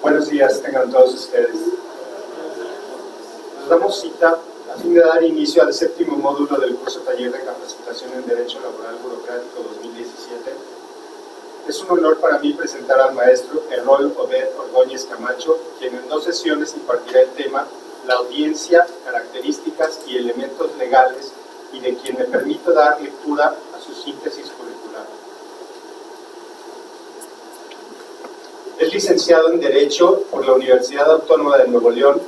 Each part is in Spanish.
Buenos días, tengan todos ustedes. Nos damos cita a fin de dar inicio al séptimo módulo del curso Taller de Capacitación en Derecho Laboral Burocrático 2017. Es un honor para mí presentar al maestro Errol Obed Ordóñez Camacho, quien en 2 sesiones impartirá el tema La audiencia, características y elementos legales, y de quien me permito dar lectura a su síntesis curricular. Es licenciado en Derecho por la Universidad Autónoma de Nuevo León,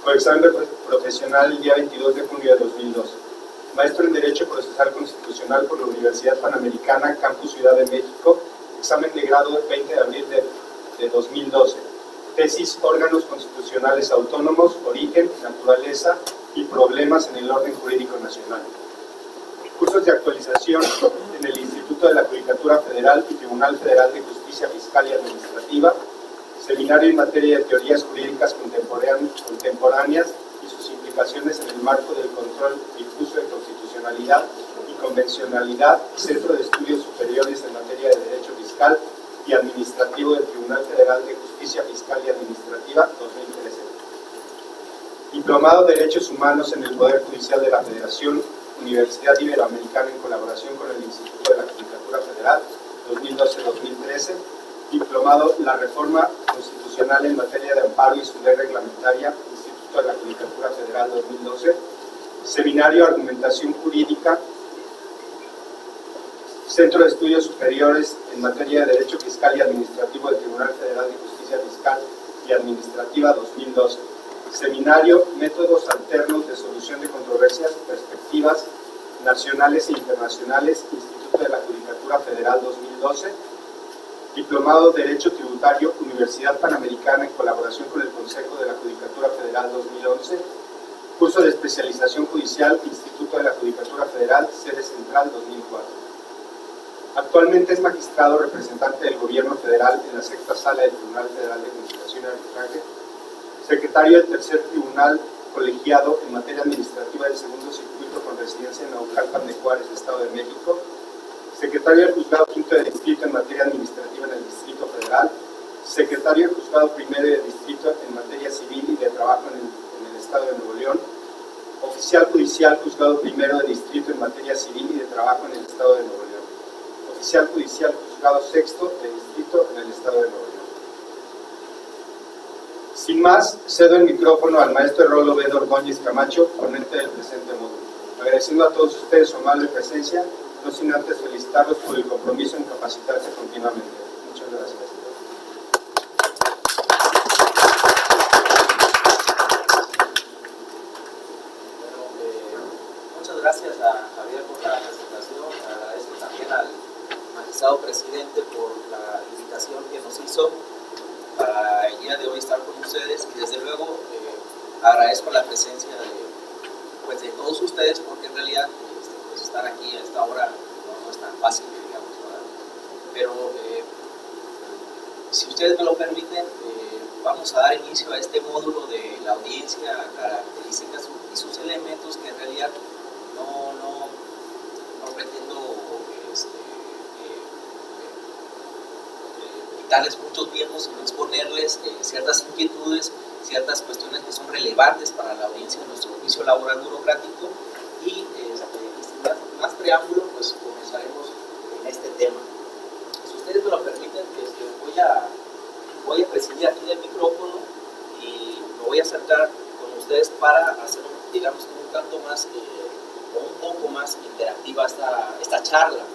con examen profesional el día 22 de junio de 2012. Maestro en Derecho Procesal Constitucional por la Universidad Panamericana, Campus Ciudad de México, examen de grado el 20 de abril de 2012. Tesis: Órganos constitucionales autónomos, origen, naturaleza y problemas en el orden jurídico nacional. Cursos de actualización en el Instituto de la Judicatura Federal y Tribunal Federal de Justicia Fiscal y Administrativa, seminario en materia de teorías jurídicas contemporáneas y sus implicaciones en el marco del control difuso de constitucionalidad y convencionalidad, Centro de Estudios Superiores en materia de Derecho Fiscal y Administrativo del Tribunal Federal de Justicia Fiscal y Administrativa, 2013. Diplomado de Derechos Humanos en el Poder Judicial de la Federación, Universidad Iberoamericana en colaboración con el Instituto de la Judicatura Federal, 2012-2013. Diplomado La Reforma Constitucional en materia de amparo y su ley reglamentaria, Instituto de la Judicatura Federal, 2012. Seminario Argumentación Jurídica, Centro de Estudios Superiores en materia de Derecho Fiscal y Administrativo del Tribunal Federal de Justicia Fiscal y Administrativa, 2012. Seminario Métodos Alternos de Solución de Controversias, Perspectivas Nacionales e Internacionales, Instituto de la Judicatura Federal, 2012. Diplomado Derecho Tributario, Universidad Panamericana en colaboración con el Consejo de la Judicatura Federal, 2011. Curso de Especialización Judicial, Instituto de la Judicatura Federal, sede central, 2004. Actualmente es magistrado representante del Gobierno Federal en la 6ª Sala del Tribunal Federal de Conciliación y Arbitraje, secretario del Tercer Tribunal Colegiado en materia administrativa del Segundo Circuito con residencia en Naucalpan de Juárez, Estado de México, secretario del Juzgado Quinto de Distrito en materia administrativa en el Distrito Federal, secretario del Juzgado Primero de Distrito en materia civil y de trabajo en el Estado de Nuevo León, oficial judicial Juzgado Primero de Distrito en materia civil y de trabajo en el Estado de Nuevo León, oficial judicial Juzgado Sexto de Distrito en el Estado de Nuevo León. Sin más, cedo el micrófono al maestro Errol Obed Ordóñez Camacho, ponente del presente módulo. Agradeciendo a todos ustedes su amable presencia, no sin antes felicitarlos por el compromiso en capacitarse continuamente. Muchas gracias. Muchas gracias a Javier por la presentación. Agradezco también al magistrado presidente por la invitación que nos hizo para el día de hoy estar con ustedes, y desde luego agradezco la presencia de todos ustedes, porque en realidad pues estar aquí a esta hora no es tan fácil, digamos, ¿verdad? Pero si ustedes me lo permiten, vamos a dar inicio a este módulo de la audiencia, características y sus elementos, que en realidad no pretendo quitarles mucho tiempo, sino exponerles ciertas inquietudes, ciertas cuestiones que son relevantes para la audiencia de nuestro oficio laboral burocrático, y sin más preámbulo, pues comenzaremos en este tema. Si ustedes me lo permiten, voy a presidir aquí del micrófono y me voy a acercar con ustedes para hacer, digamos, un tanto más o un poco más interactiva esta charla, ¿no?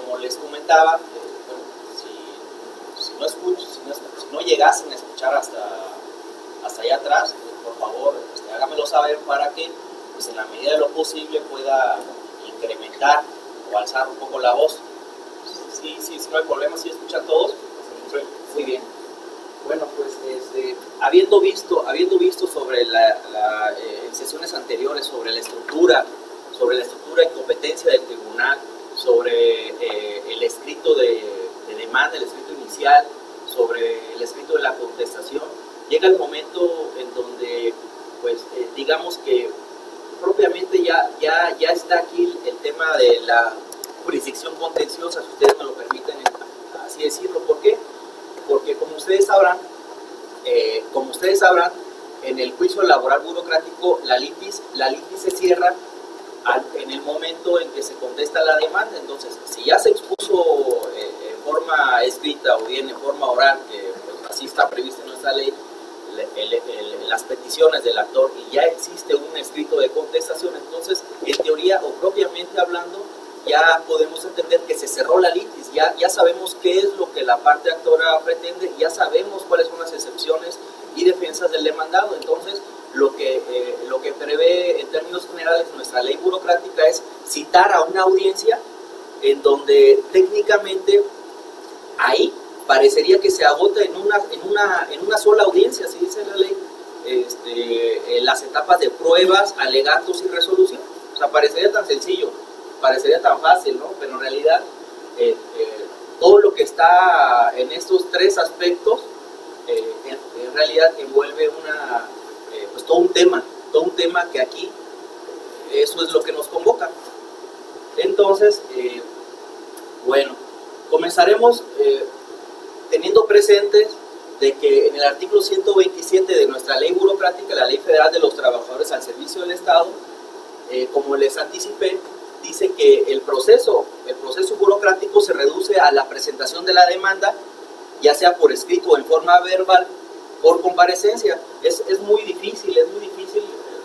Como les comentaba, bueno, si no llegasen a escuchar hasta allá atrás, por favor, háganmelo saber para que, pues, en la medida de lo posible pueda incrementar o alzar un poco la voz. Sí, no hay problema, si escuchan todos. Muy bien. Bueno, pues habiendo visto sobre en sesiones anteriores sobre la estructura y competencia del tribunal, sobre el escrito de demanda, el escrito inicial, sobre el escrito de la contestación, llega el momento en donde, pues, digamos que propiamente ya está aquí el tema de la jurisdicción contenciosa, si ustedes me lo permiten así decirlo. ¿Por qué? porque como ustedes sabrán, en el juicio laboral burocrático la litis se cierra en el momento en que se contesta la demanda. Entonces, si ya se expuso en forma escrita o bien en forma oral, que pues, así está previsto en nuestra ley, las peticiones del actor, y ya existe un escrito de contestación, entonces, en teoría o propiamente hablando, ya podemos entender que se cerró la litis, ya sabemos qué es lo que la parte actora pretende, ya sabemos cuáles son las excepciones y defensas del demandado. Entonces, lo que prevé en términos generales nuestra ley burocrática es citar a una audiencia en donde técnicamente ahí parecería que se agota en una sola audiencia, así dice la ley, las etapas de pruebas, alegatos y resolución. O sea, parecería tan sencillo, parecería tan fácil, ¿no? Pero en realidad todo lo que está en estos tres aspectos en realidad envuelve pues todo un tema que aquí eso es lo que nos convoca. Entonces, bueno, comenzaremos teniendo presentes de que en el artículo 127 de nuestra ley burocrática, la Ley Federal de los Trabajadores al Servicio del Estado, como les anticipé, dice que el proceso burocrático se reduce a la presentación de la demanda, ya sea por escrito o en forma verbal, por comparecencia. Es muy difícil,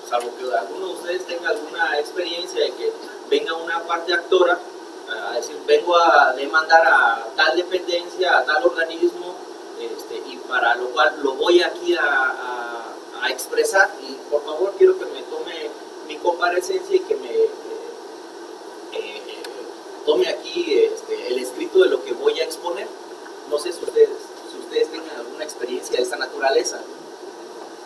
salvo que alguno de ustedes tenga alguna experiencia y que venga una parte actora a decir, vengo a demandar a tal dependencia, a tal organismo, y para lo cual lo voy aquí a expresar, y por favor quiero que me tome mi comparecencia y que me tome aquí el escrito de lo que voy a exponer. No sé si ustedes tengan alguna experiencia de esa naturaleza.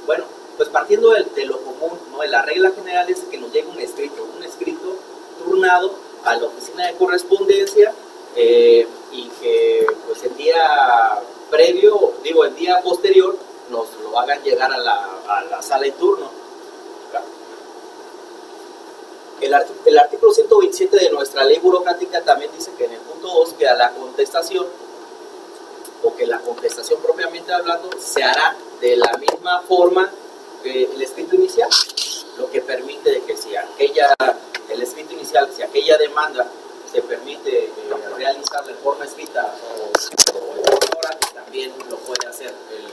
Bueno, pues partiendo de lo común, ¿no? La regla general es que nos llegue un escrito turnado a la oficina de correspondencia, y que pues el día posterior nos lo hagan llegar a la sala en turno. El artículo 127 de nuestra ley burocrática también dice que en el punto 2 que a la contestación, o que la contestación propiamente hablando, se hará de la misma forma que el escrito inicial, lo que permite de que si el escrito inicial, si aquella demanda se permite realizarla en forma escrita o en forma oral, también lo puede hacer el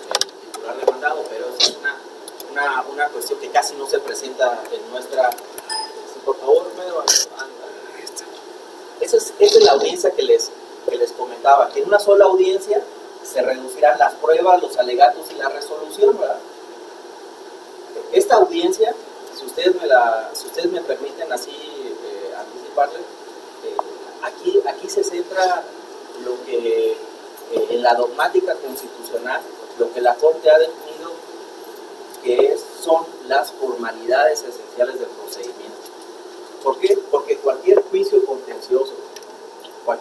titular demandado, pero es una cuestión que casi no se presenta en nuestra... Por favor, Pedro, esa es la audiencia que les comentaba, que en una sola audiencia se reducirán las pruebas, los alegatos y la resolución, ¿verdad? Esta audiencia, si ustedes me permiten así anticiparle, aquí se centra lo que en la dogmática constitucional, lo que la Corte ha definido que son las formalidades esenciales del procedimiento. ¿Por qué? Porque cualquier juicio contencioso, o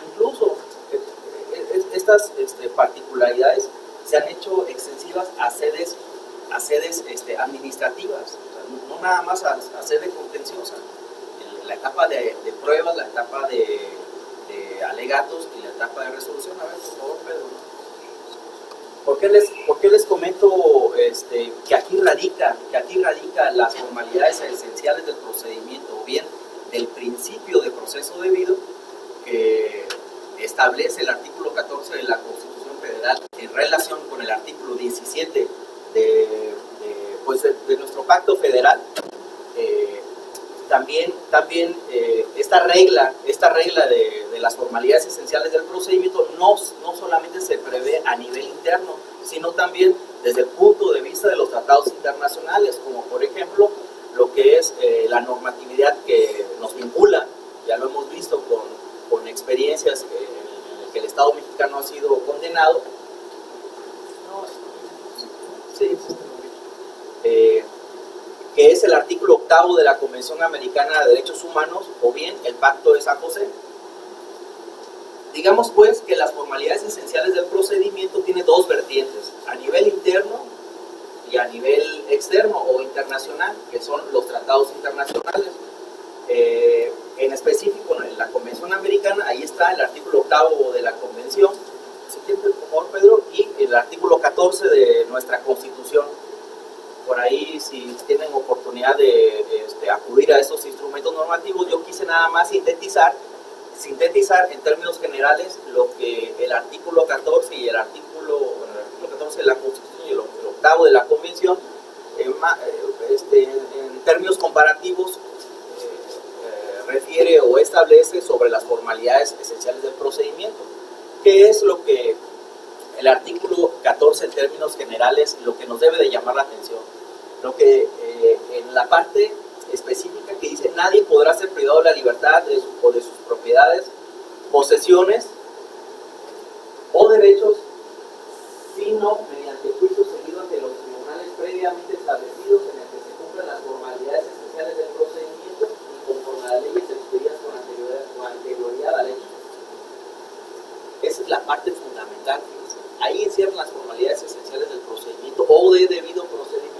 incluso estas particularidades se han hecho extensivas a sedes administrativas, o sea, no nada más a sede contenciosa. En la etapa de pruebas, la etapa de alegatos y la etapa de resolución. A ver, por favor, Pedro. ¿Por qué les comento que aquí radica las formalidades esenciales del procedimiento, o bien del principio de proceso debido que establece el artículo 14 de la Constitución Federal en relación con el artículo 17 de nuestro pacto federal? También esta regla de las formalidades esenciales del procedimiento no solamente se prevé a nivel interno, sino también desde el punto de vista de los tratados internacionales, como por ejemplo lo que es la normatividad que nos vincula. Ya lo hemos visto con experiencias en las que el Estado mexicano ha sido condenado. Que es el artículo 8 de la Convención Americana de Derechos Humanos, o bien el Pacto de San José. Digamos pues que las formalidades esenciales del procedimiento tienen dos vertientes, a nivel interno y a nivel externo o internacional, que son los tratados internacionales. En específico, en la Convención Americana, ahí está el artículo 8 de la Convención, siguiente, por favor, Pedro, y el artículo 14 de nuestra Constitución. Por ahí, si tienen oportunidad de acudir a esos instrumentos normativos, yo quise nada más sintetizar en términos generales lo que el artículo 14 y el artículo 14 de la Constitución y el octavo de la Convención, en términos comparativos, refiere o establece sobre las formalidades esenciales del procedimiento. ¿Qué es lo que el artículo 14 en términos generales, lo que nos debe de llamar la atención? Lo que en la parte específica que dice: nadie podrá ser privado de la libertad o de sus propiedades, posesiones o derechos, sino mediante juicio seguido ante los tribunales previamente establecidos, en el que se cumplan las formalidades esenciales del procedimiento y conforme a las leyes expedidas con anterioridad al hecho. Esa es la parte fundamental. Ahí encierran las formalidades esenciales del procedimiento o de debido procedimiento.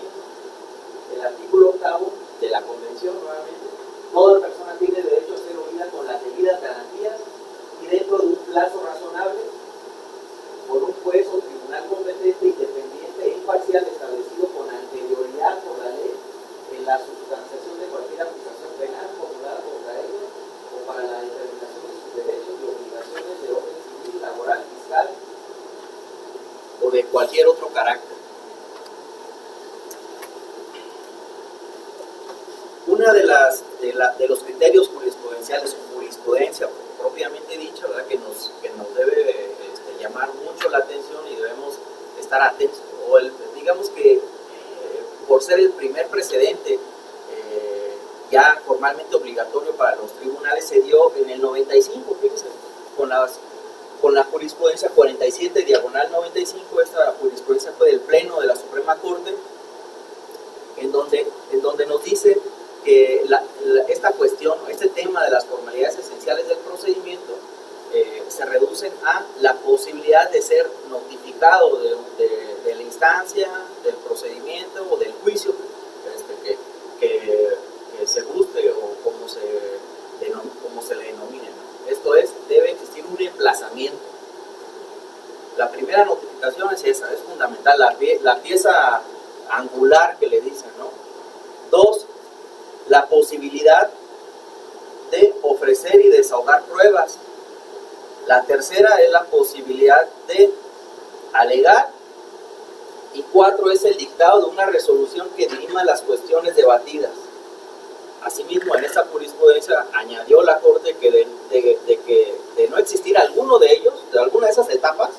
El artículo octavo de la Convención, nuevamente: toda persona tiene derecho a ser oída con las debidas garantías y dentro de un plazo razonable por un juez o tribunal competente, independiente e imparcial, establecido con anterioridad por la ley en la sustanciación de cualquier acusación penal formulada contra ella o para la determinación de sus derechos y obligaciones de orden civil, laboral, fiscal o de cualquier otro carácter. Una de los criterios jurisprudenciales o jurisprudencia propiamente dicha, ¿verdad?, que nos debe llamar mucho la atención y debemos estar atentos, o digamos que por ser el primer precedente ya formalmente obligatorio para los tribunales, se dio en el 95, fíjense, con la jurisprudencia 47/95. Esta jurisprudencia fue del Pleno de la Suprema Corte, en donde nos dice que esta cuestión, este tema de las formalidades esenciales del procedimiento se reducen a la posibilidad de ser notificado de la instancia, del procedimiento o del juicio que se guste o como se le denomine, ¿no? Esto es, debe existir un emplazamiento. La primera notificación es esa, es fundamental, la pieza angular que le dicen, ¿no? 2, la posibilidad de ofrecer y desahogar pruebas. La tercera es la posibilidad de alegar. Y 4 es el dictado de una resolución que dirima las cuestiones debatidas. Asimismo, en esta jurisprudencia añadió la Corte que de no existir alguno de ellos, de alguna de esas etapas,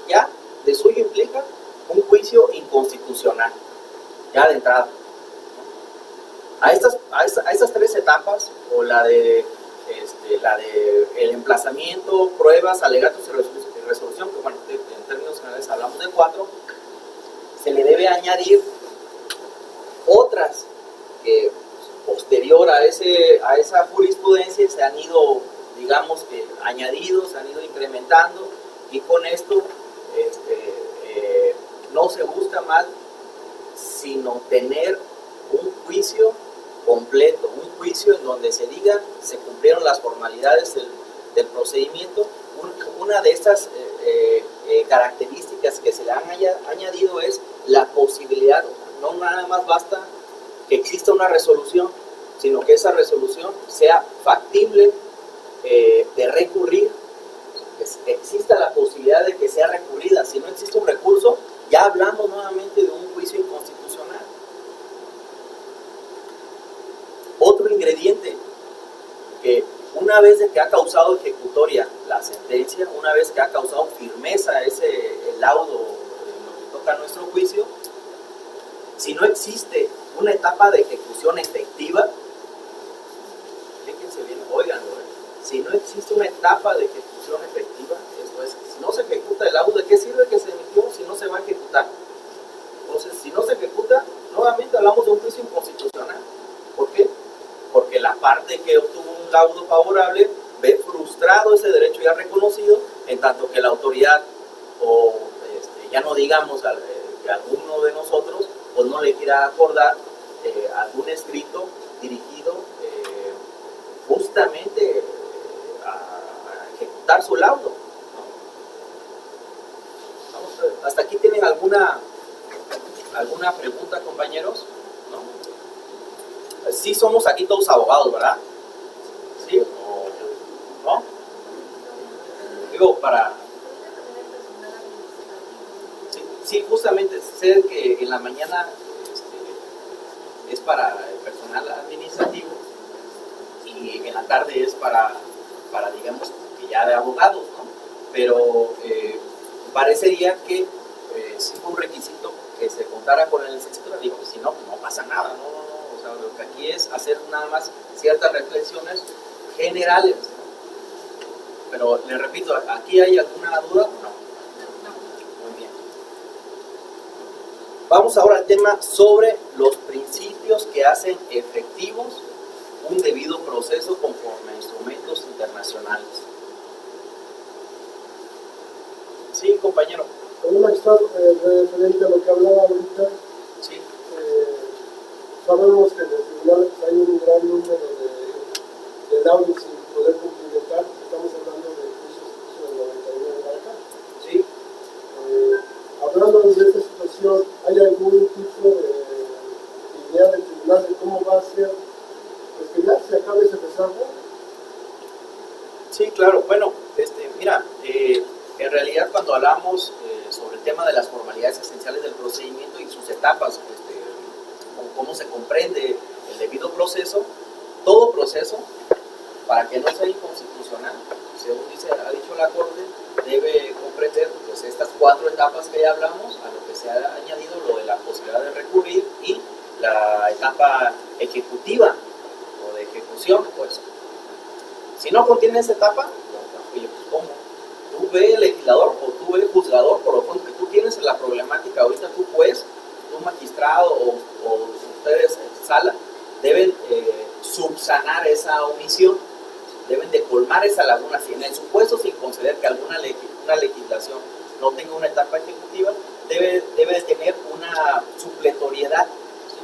ya de suyo implica un juicio inconstitucional, ya de entrada. A estas 3 etapas, o la de el emplazamiento, pruebas, alegatos y resolución, que bueno, en términos generales hablamos de 4, se le debe añadir otras que posterior a esa jurisprudencia se han ido, digamos que añadidos, se han ido incrementando, y con esto no se busca más sino tener un juicio completo, un juicio en donde se diga se cumplieron las formalidades del procedimiento. Una de estas características que se le han añadido es la posibilidad, no nada más basta que exista una resolución, sino que esa resolución sea factible de recurrir, que exista la posibilidad de que sea recurrida. Si no existe un recurso, ya hablamos nuevamente de un juicio inconstitucional. Otro ingrediente, que una vez de que ha causado ejecutoria la sentencia, una vez que ha causado firmeza el laudo en lo que toca nuestro juicio, si no existe una etapa de ejecución efectiva, fíjense bien, óiganlo, si no existe una etapa de ejecución efectiva, esto es, si no se ejecuta el laudo, ¿de qué sirve que se emitió si no se va a ejecutar? Entonces, si no se ejecuta, nuevamente hablamos de un juicio inconstitucional. ¿Por qué? Porque la parte que obtuvo un laudo favorable ve frustrado ese derecho ya reconocido, en tanto que la autoridad, o ya no digamos que alguno de nosotros, pues no le quiera acordar algún escrito dirigido justamente a ejecutar su laudo, ¿no? ¿Alguna pregunta, compañeros? ¿No? Sí somos aquí todos abogados, ¿verdad? ¿Sí o no? Digo, para... Sí, justamente sé que en la mañana es para el personal administrativo y en la tarde es para digamos, que ya de abogados, ¿no? Pero parecería que sí fue un requisito que se contara con el licenciatura. Digo, si no, no pasa nada, ¿no? O sea, lo que aquí es hacer nada más ciertas reflexiones generales, ¿no? Pero les repito, ¿aquí hay alguna duda? No. Muy bien. Vamos ahora al tema sobre los principios que hacen efectivos un debido proceso conforme a instrumentos internacionales. Sí, compañero. Con un magistrado referente a lo que hablaba ahorita, Sí. Sabemos que en el tribunal hay un gran número de laudos sin poder cumplimentar. Estamos hablando de juicios del 99 para acá. Sí. Hablando de esta situación, ¿hay algún tipo de idea del tribunal de cómo va a ser, pues que ya se acabe ese rezago? Sí, claro. Bueno, mira, en realidad cuando hablamos sobre el tema de las formalidades esenciales del procedimiento y sus etapas, cómo se comprende el debido proceso, todo proceso, para que no sea inconstitucional, según ha dicho la Corte, debe comprender pues, estas 4 etapas que ya hablamos, a lo que se ha añadido lo de la posibilidad de recurrir y la etapa ejecutiva o de ejecución, pues. Si no contiene esa etapa, oye, pues ¿cómo? Tú ve legislador o tú ve juzgador, por lo pronto que tú tienes en la problemática ahorita, tú juez, tú magistrado o ustedes en sala, deben subsanar esa omisión, deben de colmar esa laguna. Si en el supuesto sin conceder que alguna una legislación no tenga una etapa ejecutiva, debe de tener una supletoriedad, ¿sí?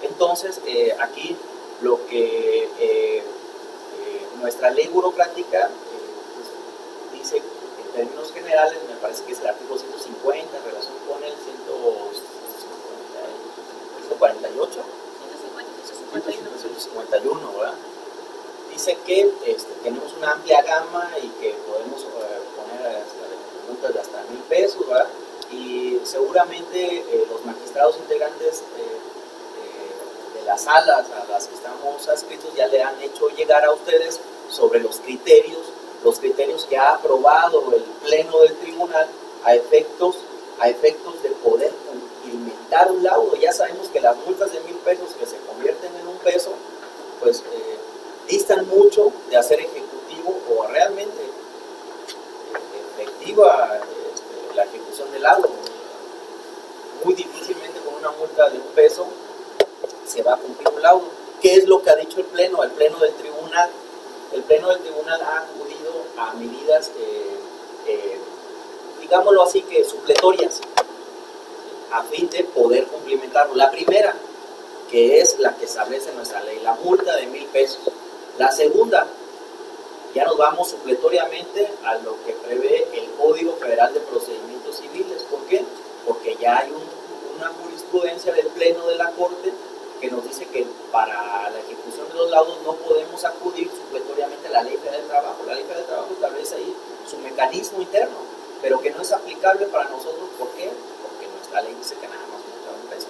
Entonces, aquí lo que nuestra ley burocrática pues, dice en términos generales, me parece que es el artículo 150 en relación con el 148, 151, ¿verdad? Dice que tenemos una amplia gama y que podemos poner multas de hasta 1,000 pesos, ¿verdad? Y seguramente los magistrados integrantes de las salas a las que estamos adscritos ya le han hecho llegar a ustedes sobre los criterios que ha aprobado el Pleno del Tribunal a efectos de poder cumplimentar un laudo. Ya sabemos que las multas de 1,000 pesos que se convierten en 1 peso, pues distan mucho de hacer ejecutivo o realmente efectiva la ejecución del laudo. Muy difícilmente con una multa de 1 peso se va a cumplir un laudo. ¿Qué es lo que ha dicho el Pleno? El Pleno del Tribunal. El Pleno del Tribunal ha acudido a medidas, digámoslo así, que supletorias, a fin de poder cumplimentarlo. La primera, que es la que establece nuestra ley, la multa de 1,000 pesos. La segunda, ya nos vamos supletoriamente a lo que prevé el Código Federal de Procedimientos Civiles. ¿Por qué? Porque ya hay una jurisprudencia del Pleno de la Corte que nos dice que para la ejecución de los laudos no podemos acudir supletoriamente a la Ley Federal del Trabajo. La Ley Federal del Trabajo establece ahí su mecanismo interno, pero que no es aplicable para nosotros. ¿Por qué? Porque nuestra ley dice que nada más multa de 1 peso.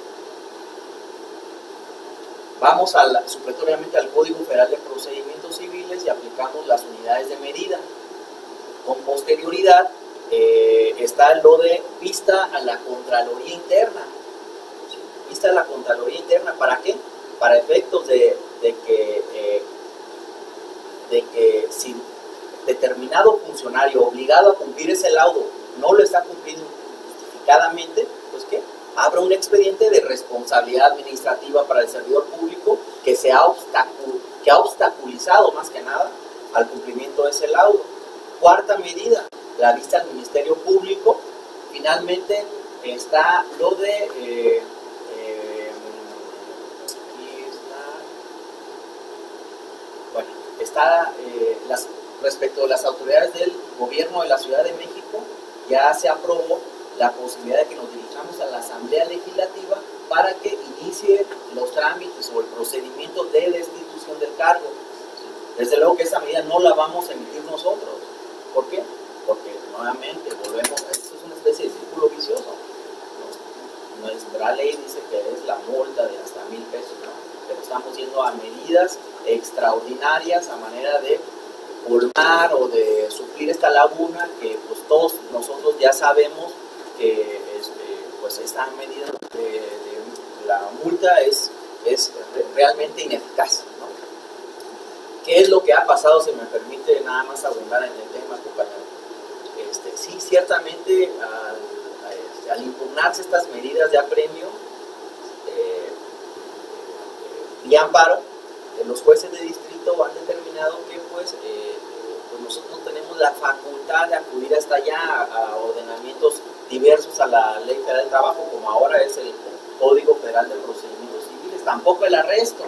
Vamos supletoriamente al Código Federal de Procedimientos Civiles y aplicamos las unidades de medida. Con posterioridad está lo de vista a la Contraloría Interna. Vista a la Contraloría Interna, ¿para qué? Para efectos de que si determinado funcionario obligado a cumplir ese laudo no lo está cumpliendo justificadamente, pues ¿qué? Habrá un expediente de responsabilidad administrativa para el servidor público que ha obstaculizado más que nada al cumplimiento de ese laudo. Cuarta medida, la vista al Ministerio Público. Finalmente está lo de respecto a las autoridades del gobierno de la Ciudad de México, ya se aprobó la posibilidad de que nos dirijamos a la Asamblea Legislativa para que inicie los trámites o el procedimiento de destitución del cargo. Desde luego que esa medida no la vamos a emitir nosotros. ¿Por qué? Porque nuevamente volvemos, esto es una especie de círculo vicioso, ¿no? Nuestra ley dice que es la multa de hasta 1,000 pesos, ¿no? Pero estamos yendo a medidas extraordinarias a manera de colmar o de suplir esta laguna que pues todos nosotros ya sabemos que pues esta medida de la multa es realmente ineficaz, ¿no? ¿Qué es lo que ha pasado? Si me permite nada más abundar en el tema, compañero. Sí, ciertamente al impugnarse estas medidas de apremio y amparo, los jueces de distrito han determinado que pues nosotros no tenemos la facultad de acudir hasta allá a ordenamientos diversos a la Ley Federal del Trabajo, como ahora es el Código Federal de Procedimientos Civiles, tampoco el arresto.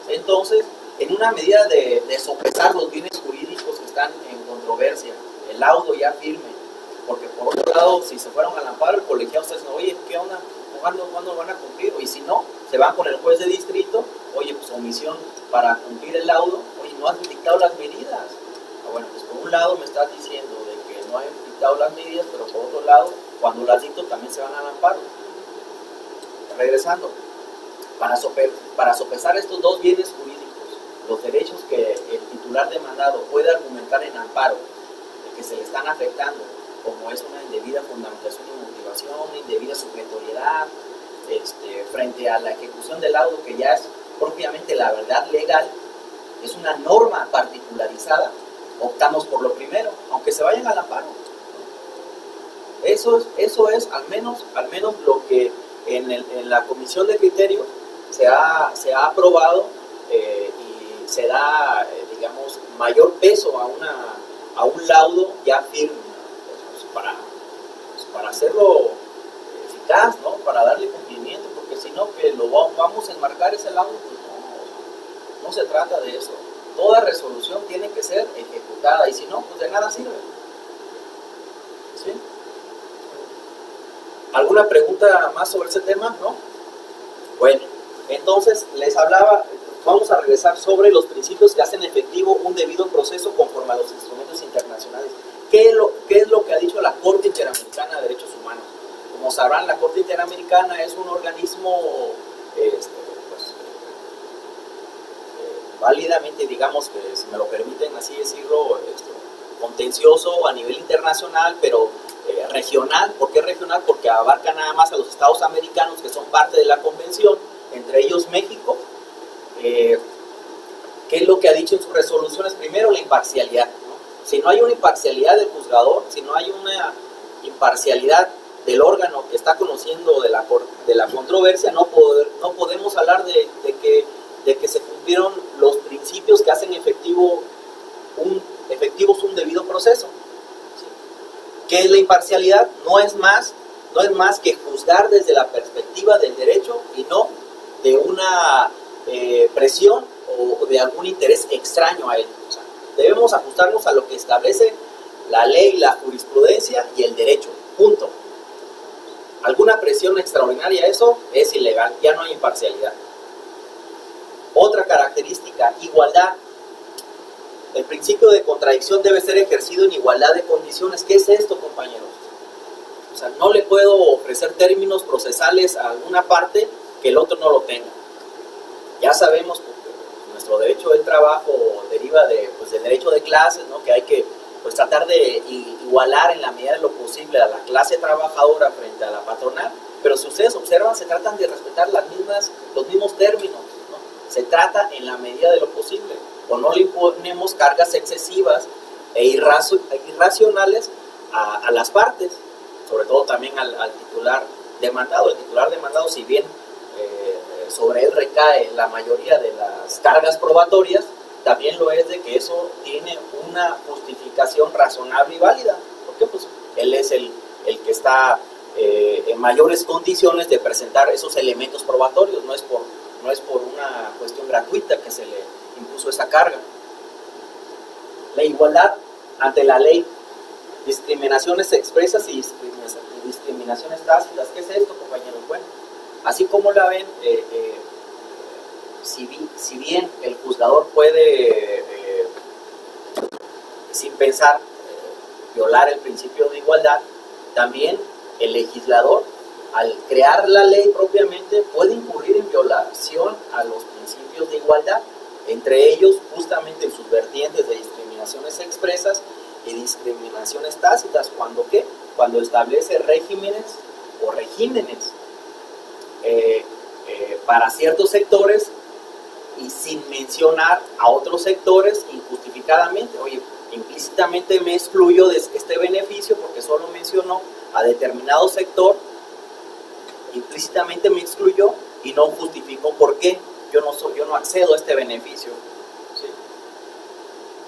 Entonces, en una medida de sopesar los bienes jurídicos que están en controversia, el laudo ya firme, porque por otro lado, si se fueron al amparo, el colegiado está diciendo, oye, ¿qué onda? ¿Cuándo van a cumplir? Y si no, se van con el juez de distrito, oye, pues omisión para cumplir el laudo, oye, no has dictado las medidas. Bueno, pues por un lado me estás diciendo de que no han dictado las medidas, pero por otro lado, cuando las dicto también se van al amparo. Regresando, para sopesar estos dos bienes jurídicos, los derechos que el titular demandado puede argumentar en amparo, de que se le están afectando, como es una indebida fundamentación y motivación, una indebida sujetoriedad, frente a la ejecución del laudo, que ya es propiamente la verdad legal, es una norma particularizada, optamos por lo primero, aunque se vayan al amparo. Eso es al menos lo que en la comisión de criterios se ha aprobado y se da, digamos, mayor peso a un laudo ya firme, para hacerlo eficaz, ¿no? Para darle cumplimiento, porque si no, que lo vamos a enmarcar ese laudo, pues no se trata de eso. Toda resolución tiene que ser ejecutada y si no, pues de nada sirve. ¿Sí? ¿Alguna pregunta más sobre ese tema? ¿No? Bueno, entonces les hablaba, vamos a regresar sobre los principios que hacen efectivo un debido proceso conforme a los instrumentos internacionales. ¿Qué es lo que ha dicho la Corte Interamericana de Derechos Humanos? Como sabrán, la Corte Interamericana es un organismo válidamente, digamos, que si me lo permiten así decirlo, contencioso a nivel internacional, pero regional. ¿Por qué regional? Porque abarca nada más a los estados americanos que son parte de la convención, entre ellos México. ¿Qué es lo que ha dicho en sus resoluciones? Primero, la imparcialidad, ¿no? Si no hay una imparcialidad del juzgador, si no hay una imparcialidad del órgano que está conociendo de la controversia, no podemos hablar de que se cumplieron los principios que hacen efectivos un debido proceso. ¿Sí? ¿Qué es la imparcialidad? No es más que juzgar desde la perspectiva del derecho y no de una presión o de algún interés extraño a él. O sea, debemos ajustarnos a lo que establece la ley, la jurisprudencia y el derecho. Punto. Alguna presión extraordinaria, eso es ilegal, ya no hay imparcialidad. Otra característica, igualdad. El principio de contradicción debe ser ejercido en igualdad de condiciones. ¿Qué es esto, compañeros? O sea, no le puedo ofrecer términos procesales a alguna parte que el otro no lo tenga. Ya sabemos que nuestro derecho del trabajo deriva del derecho de clases, ¿no? Que hay que tratar de igualar en la medida de lo posible a la clase trabajadora frente a la patronal, pero si ustedes observan, se tratan de respetar los mismos términos, ¿no? Se trata en la medida de lo posible, o no le imponemos cargas excesivas e irracionales a las partes, sobre todo también al titular demandado. El titular demandado, si bien sobre él recae la mayoría de las cargas probatorias, también lo es de que eso tiene una justificación razonable y válida, porque pues él es el que está en mayores condiciones de presentar esos elementos probatorios, no es por una cuestión gratuita que se le impuso esa carga. La igualdad ante la ley, discriminaciones expresas y discriminaciones tácitas. ¿Qué es esto, compañeros? Bueno, Así como la ven, si bien el juzgador puede, sin pensar, violar el principio de igualdad, también el legislador, al crear la ley propiamente, puede incurrir en violación a los principios de igualdad, entre ellos justamente en sus vertientes de discriminaciones expresas y discriminaciones tácitas. ¿Cuándo qué? Cuando establece regímenes o regímenes para ciertos sectores y sin mencionar a otros sectores injustificadamente. Oye, implícitamente me excluyo de este beneficio porque solo mencionó a determinado sector, implícitamente me excluyó y no justificó por qué yo no accedo a este beneficio. ¿Sí?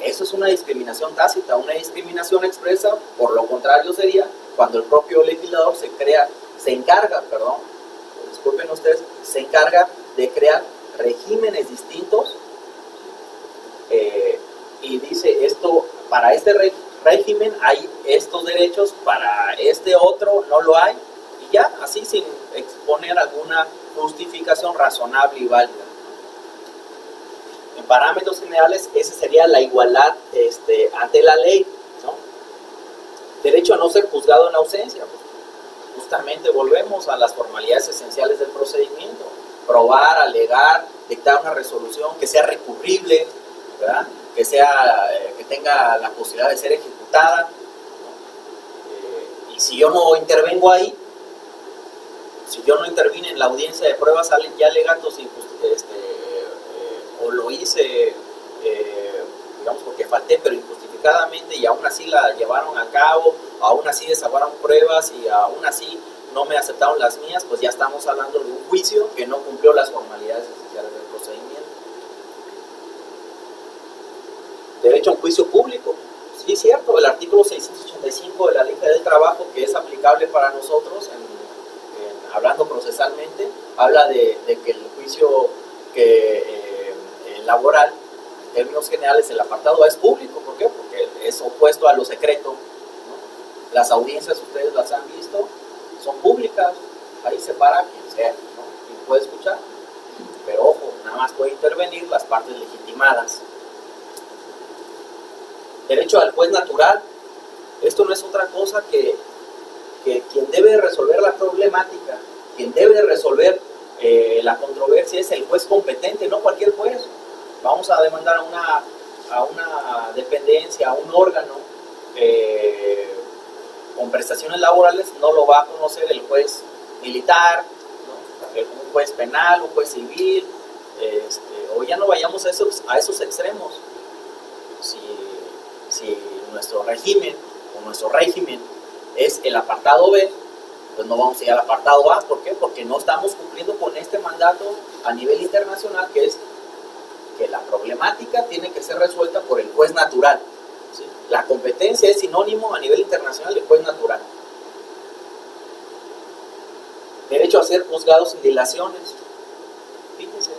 Eso es una discriminación tácita. Una discriminación expresa, por lo contrario, sería cuando el propio legislador se encarga de crear regímenes distintos y dice esto, para este régimen hay estos derechos, para este otro no lo hay, y ya, así sin exponer alguna justificación razonable y válida. En parámetros generales, esa sería la igualdad ante la ley, ¿no? Derecho a no ser juzgado en ausencia. Justamente volvemos a las formalidades esenciales del procedimiento: probar, alegar, dictar una resolución que sea recurrible, ¿verdad? Que tenga la posibilidad de ser ejecutada, ¿no? Y si yo no intervengo ahí, si yo no intervine en la audiencia de pruebas ya alegatos o lo hice, digamos, porque falté, pero injustificadamente, y aún así la llevaron a cabo, aún así desahogaron pruebas y aún así no me aceptaron las mías, pues ya estamos hablando de un juicio que no cumplió las formalidades esenciales del procedimiento. Derecho a un juicio público. Sí, cierto, el artículo 685 de la Ley Federal del Trabajo, que es aplicable para nosotros, hablando procesalmente, habla de que el juicio laboral, en términos generales, el apartado A es público. ¿Por qué? Porque es opuesto a lo secreto, ¿no? Las audiencias, ustedes las han visto, son públicas, ahí se para quien sea, ¿no? Quien puede escuchar, pero ojo, nada más puede intervenir las partes legitimadas. Derecho al juez natural. Esto no es otra cosa que quien debe resolver la problemática, quien debe resolver la controversia es el juez competente, no cualquier juez. Vamos a demandar a una dependencia, a un órgano con prestaciones laborales, no lo va a conocer el juez militar, ¿no? Un juez penal, un juez civil, o ya no vayamos a esos extremos. Si nuestro régimen es el apartado B, pues no vamos a ir al apartado A. ¿Por qué? Porque no estamos cumpliendo con este mandato a nivel internacional, que es que la problemática tiene que ser resuelta por el juez natural, ¿sí? La competencia es sinónimo a nivel internacional de juez natural. Derecho a ser juzgado sin dilaciones. Fíjense,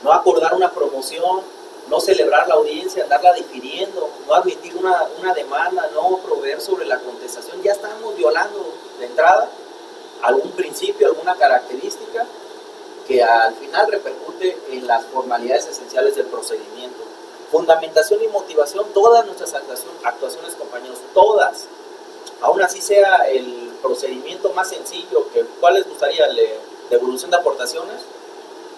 no acordar una promoción, no celebrar la audiencia, andarla difiriendo, no admitir una demanda, no proveer sobre la contestación. Ya estamos violando de entrada algún principio, alguna característica que al final repercute en las formalidades esenciales del procedimiento. Fundamentación y motivación, todas nuestras actuaciones, compañeros, todas. Aún así sea el procedimiento más sencillo, ¿cuál les gustaría? ¿De devolución de aportaciones?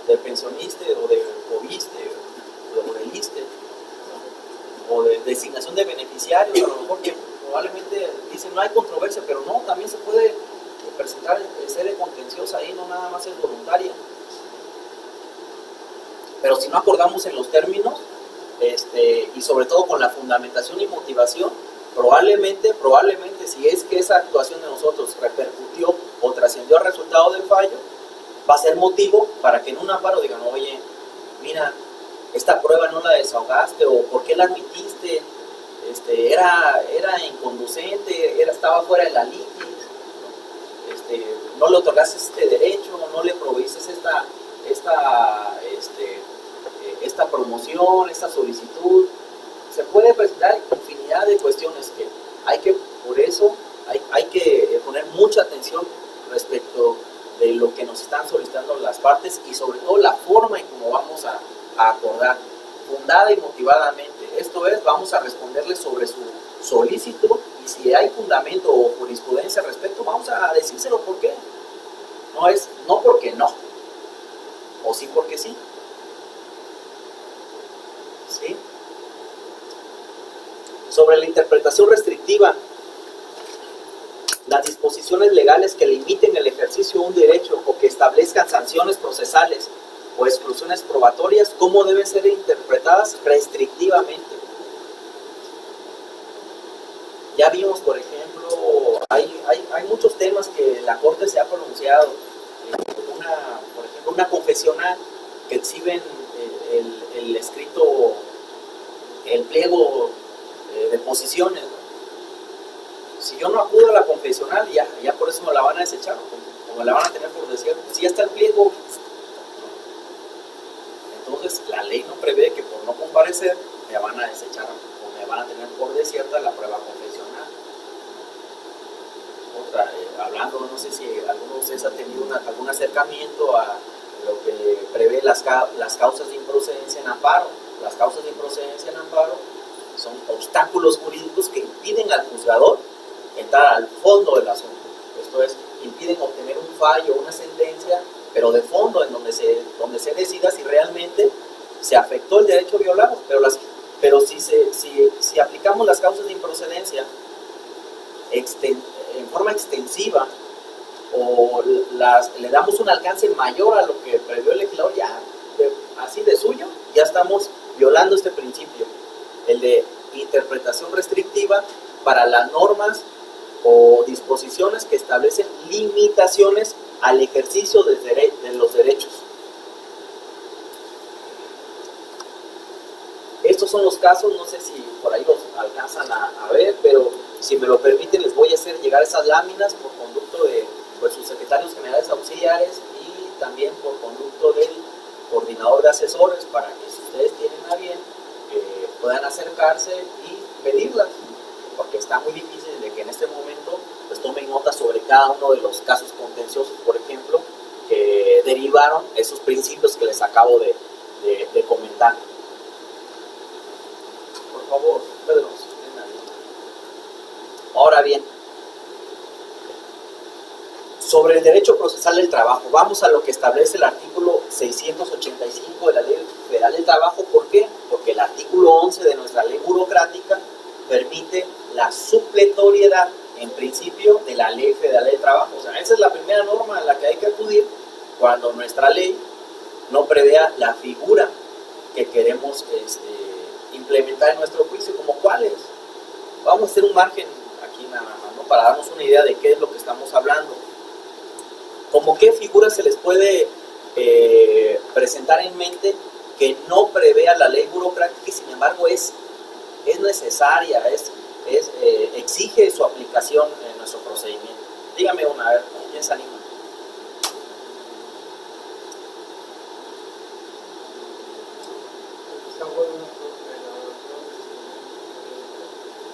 ¿De pensionista o de cobiste? ¿O de moreliste? ¿O de designación de beneficiarios? A lo mejor que probablemente dicen no hay controversia, pero no, también se puede presentar sede contenciosa ahí, no nada más es voluntaria. Pero si no acordamos en los términos, y sobre todo con la fundamentación y motivación, probablemente si es que esa actuación de nosotros repercutió o trascendió al resultado del fallo, va a ser motivo para que en un amparo digan, oye, mira, esta prueba no la desahogaste, o ¿por qué la admitiste? Era inconducente, estaba fuera de la litis, no le otorgaste este derecho, no le proveíste esta promoción, esta solicitud. Se puede presentar infinidad de cuestiones que por eso hay que poner mucha atención respecto de lo que nos partes y sobre todo la forma en cómo vamos a acordar, fundada y motivadamente. Esto es, vamos a responderle sobre su solicitud y si hay fundamento o jurisprudencia al respecto, vamos a decírselo por qué. No es no porque no, o sí porque sí. ¿Sí? Sobre la interpretación restrictiva, las disposiciones legales que limiten el ejercicio de un derecho o que establezcan sanciones procesales o exclusiones probatorias, ¿cómo deben ser interpretadas? Restrictivamente. Ya vimos, por ejemplo, hay muchos temas que la Corte se ha pronunciado. Por ejemplo, una confesional que exhiben el escrito, el pliego de posiciones, ¿no? Si yo no acudo a la confesional, ya por eso me la van a desechar, o me la van a tener por desierto. Si ya está el pliego, entonces la ley no prevé que por no comparecer me van a desechar o me van a tener por desierta la prueba confesional. Otra, hablando, no sé si alguno de ustedes ha tenido algún acercamiento a lo que prevé las causas de improcedencia en amparo. Las causas de improcedencia en amparo son obstáculos jurídicos que impiden al juzgador entrar al fondo del asunto. Esto es, impiden obtener un fallo, una sentencia, pero de fondo, en donde se decida si realmente se afectó el derecho violado. Pero si aplicamos las causas de improcedencia en forma extensiva o le damos un alcance mayor a lo que previó el legislador, así de suyo, ya estamos violando este principio, el de interpretación restrictiva para las normas o disposiciones que establecen limitaciones al ejercicio de los derechos. Estos son los casos, no sé si por ahí los alcanzan a ver, pero si me lo permiten les voy a hacer llegar esas láminas por conducto de sus secretarios generales auxiliares y también por conducto del coordinador de asesores, para que si ustedes tienen a bien puedan acercarse y pedirlas, porque está muy difícil de que en este momento pues tomen nota sobre cada uno de los casos contenciosos, por ejemplo, que derivaron esos principios que les acabo de comentar. Por favor, Pedro. Ahora bien, sobre el derecho procesal del trabajo, vamos a lo que establece el artículo 685 de la Ley Federal del Trabajo. ¿Por qué? Porque el artículo 11 de nuestra ley burocrática permite la supletoriedad, en principio, de la Ley Federal del Trabajo. O sea, esa es la primera norma a la que hay que acudir cuando nuestra ley no prevea la figura que queremos implementar en nuestro juicio. ¿Como cuáles? Vamos a hacer un margen aquí nada más, ¿no? Para darnos una idea de qué es lo que estamos hablando. ¿Cómo qué figura se les puede presentar en mente que no prevea la ley burocrática y sin embargo es necesaria, exige su aplicación en nuestro procedimiento? Dígame una, a ver, ¿quién se anima?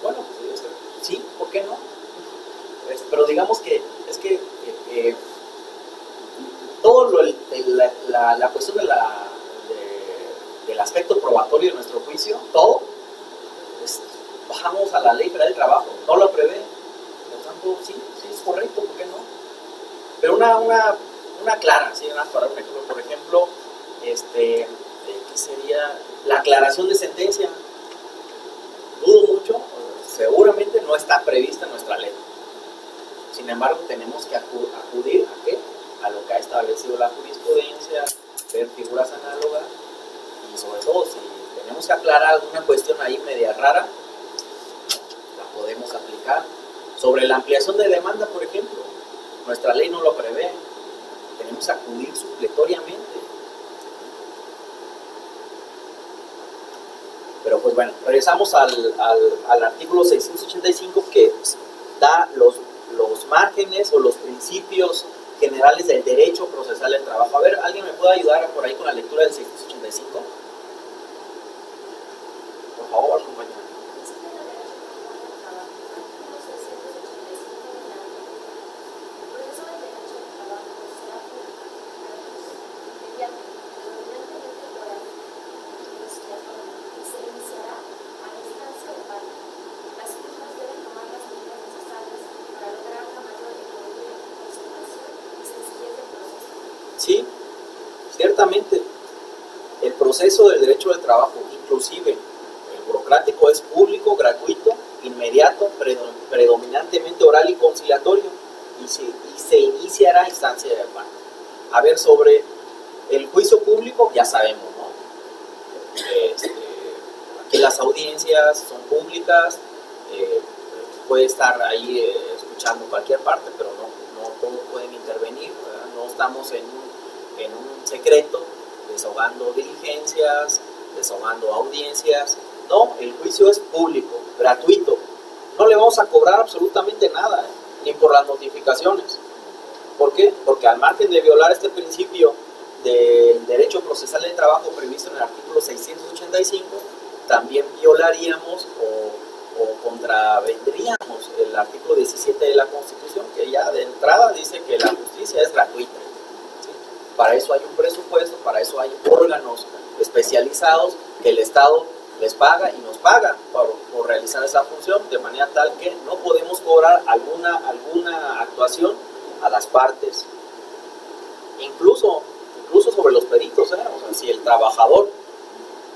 Bueno, sí, ¿por qué no? Pero digamos que todo la cuestión del aspecto probatorio de nuestro juicio, todo, bajamos a la Ley Federal del Trabajo, no lo prevé. Por tanto, sí es correcto, ¿por qué no? Pero una clara, ¿sí? Para un ejemplo, por ejemplo, ¿qué sería? La aclaración de sentencia. Dudo mucho, seguramente no está prevista en nuestra ley. Sin embargo, tenemos que acudir ¿a qué? A lo que ha establecido la jurisprudencia, ver figuras análogas y sobre todo si tenemos que aclarar alguna cuestión ahí media rara, la podemos aplicar. Sobre la ampliación de demanda, por ejemplo, nuestra ley no lo prevé, tenemos que acudir supletoriamente. Pero pues bueno, regresamos al artículo 685 que da los márgenes o los principios generales del derecho procesal del trabajo. A ver, ¿alguien me puede ayudar por ahí con la lectura del 685? Por favor, compañero. Sí, ciertamente. El proceso del derecho del trabajo, inclusive el burocrático, es público, gratuito, inmediato, predominantemente oral y conciliatorio, y se iniciará a instancia de parte. A ver, sobre el juicio público, ya sabemos, ¿no? Aquí las audiencias son públicas, puede estar ahí escuchando cualquier parte, pero no todos pueden intervenir, ¿verdad? No estamos en un secreto, desahogando diligencias, desahogando audiencias. No, el juicio es público, gratuito. No le vamos a cobrar absolutamente nada, ni por las notificaciones. ¿Por qué? Porque al margen de violar este principio del derecho procesal del trabajo previsto en el artículo 685, también violaríamos o contravendríamos el artículo 17 de la Constitución, que ya de entrada dice que la justicia es gratuita. ¿Sí? Para eso hay un presupuesto, para eso hay órganos especializados que el Estado les paga y nos paga por realizar esa función, de manera tal que no podemos cobrar alguna actuación a las partes. Incluso sobre los peritos, o sea, si el trabajador,